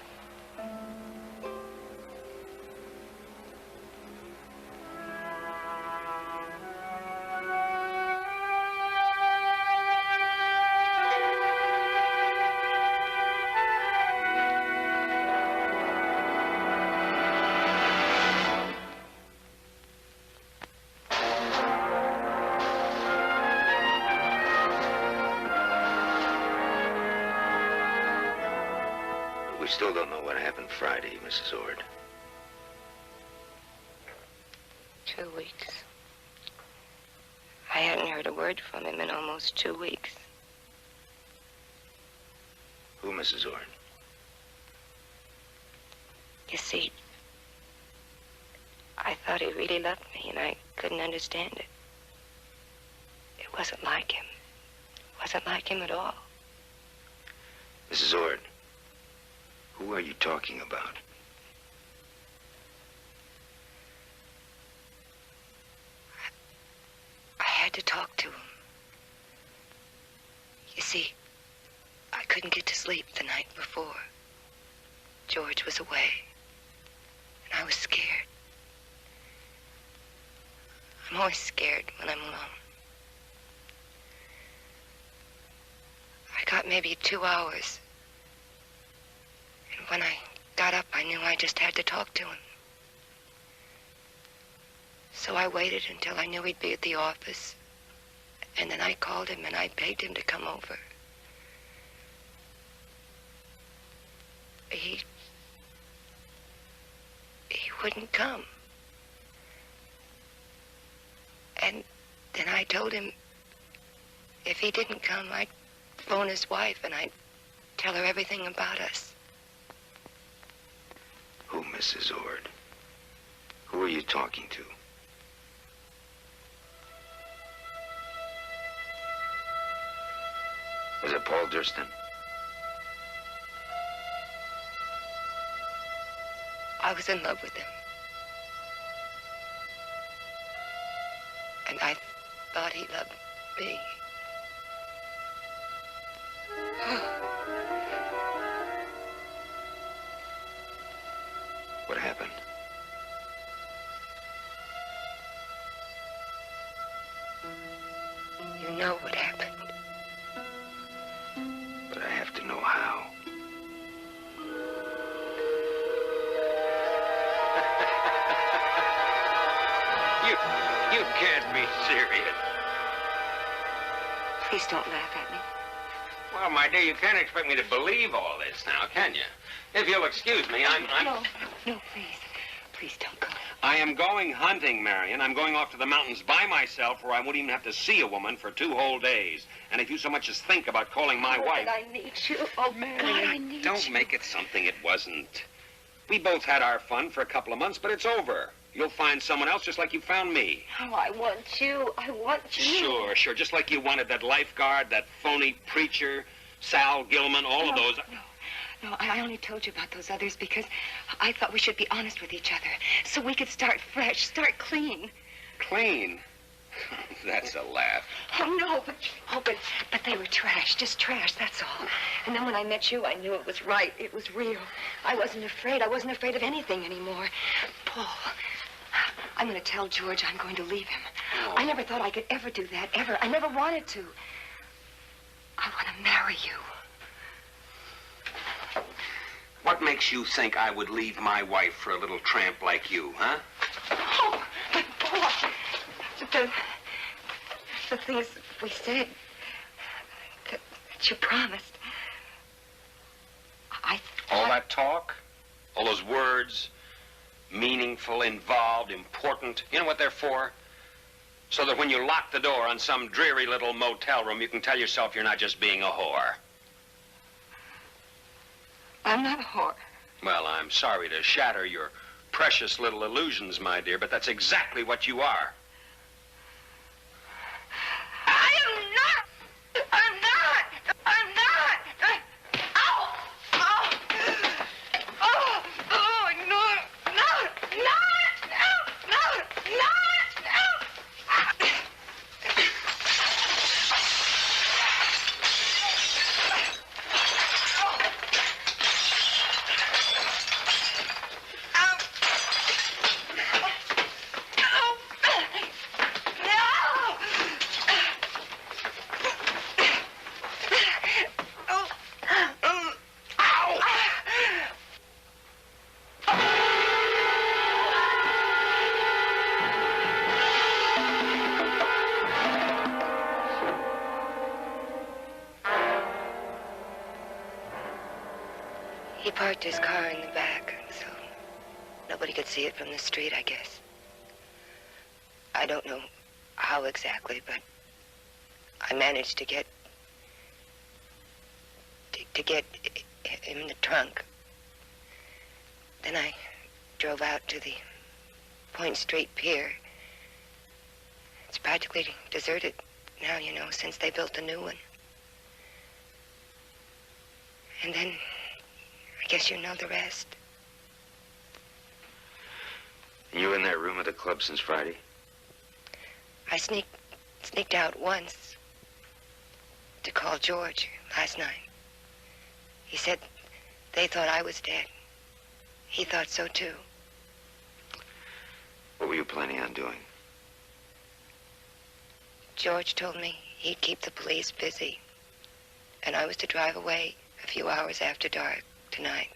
We still don't know what happened Friday, Mrs. Ord. 2 weeks. I hadn't heard a word from him in almost 2 weeks. Who, Mrs. Ord? You see, I thought he really loved me, and I couldn't understand it. It wasn't like him. It wasn't like him at all. Mrs. Ord, who are you talking about? I had to talk to him. You see, I couldn't get to sleep the night before. George was away, and I was scared. I'm always scared when I'm alone. I got maybe 2 hours. And when I got up, I knew I just had to talk to him. So I waited until I knew he'd be at the office. And then I called him and I begged him to come over. He wouldn't come. And then I told him if he didn't come, I'd phone his wife and I'd tell her everything about us. Who, Mrs. Ord? Who are you talking to? Was it Paul Durstine? I was in love with him. And I thought he loved me. What happened? You know what happened. But I have to know how. You can't be serious. Please don't laugh at me. Well, my dear, you can't expect me to believe all this now, can you? If you'll excuse me, I'm... No, please. Please don't go. I am going hunting, Marion. I'm going off to the mountains by myself where I won't even have to see a woman for 2 whole days. And if you so much as think about calling my wife... I need you. Oh, Marion. God, I need Don't you. make it something it wasn't. We both had our fun for a couple of months, but it's over. You'll find someone else just like you found me. Oh, I want you. I want you. Sure. Just like you wanted that lifeguard, that phony preacher, Sal Gilman, all of those. No, I only told you about those others because I thought we should be honest with each other so we could start fresh, start clean. Clean? That's a laugh. Oh, no, but they were trash, just trash, that's all. And then when I met you, I knew it was right, it was real. I wasn't afraid of anything anymore. Paul, I'm going to tell George I'm going to leave him. Oh. I never thought I could ever do that, ever. I never wanted to. I want to marry you. What makes you think I would leave my wife for a little tramp like you, huh? Oh, but Paul, the things we said, that you promised, All that talk, all those words, meaningful, involved, important, you know what they're for? So that when you lock the door on some dreary little motel room, you can tell yourself you're not just being a whore. I'm not a whore. Well, I'm sorry to shatter your precious little illusions, my dear, but that's exactly what you are. He parked his car in the back, so nobody could see it from the street, I guess. I don't know how exactly, but I managed to get him in the trunk. Then I drove out to the Point Street Pier. It's practically deserted now, you know, since they built the new one. And then, I guess you know the rest. You were in that room at the club since Friday? I sneaked out once to call George last night. He said they thought I was dead. He thought so, too. What were you planning on doing? George told me he'd keep the police busy, and I was to drive away a few hours after dark tonight.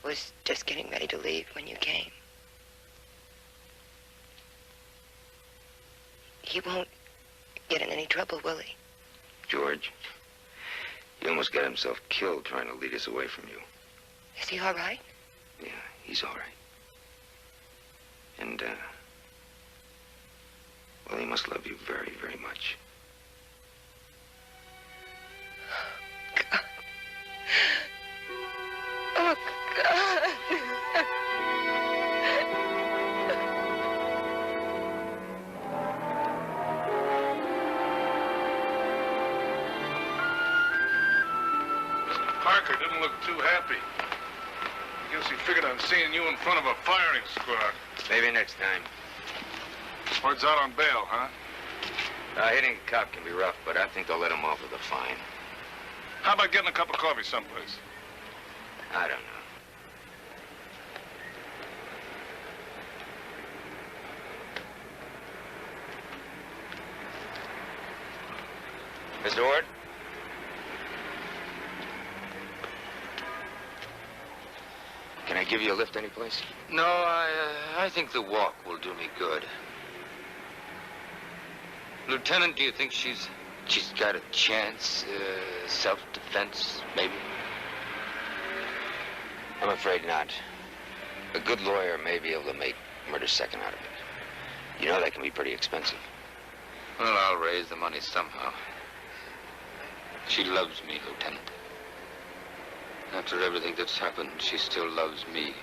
I was just getting ready to leave when you came. He won't get in any trouble, will he? George, he almost got himself killed trying to lead us away from you. Is he all right? Yeah, he's all right. And, well, he must love you very, very much. God. Oh, God. Parker didn't look too happy. I guess he figured on seeing you in front of a firing squad. Maybe next time. Word's out on bail, huh? Hitting a cop can be rough, but I think they'll let him off with a fine. How about getting a cup of coffee someplace? I don't know. Mr. Ord? Can I give you a lift anyplace? No, I think the walk will do me good. Lieutenant, do you think she's got a chance? Self-defense, maybe? I'm afraid not. A good lawyer may be able to make murder second out of it. You know that can be pretty expensive. Well, I'll raise the money somehow. She loves me, Lieutenant. After everything that's happened, she still loves me.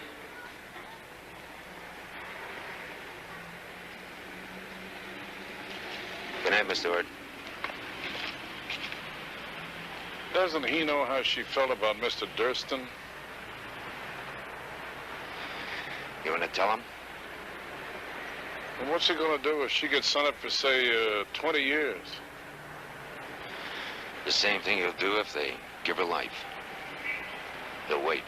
Good night, Mr. Ord. Doesn't he know how she felt about Mr. Durstine? You want to tell him? And what's he gonna do if she gets sent up for, say, 20 years? The same thing he'll do if they give her life. He'll wait.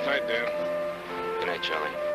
Night, Dan. Good night, Charlie.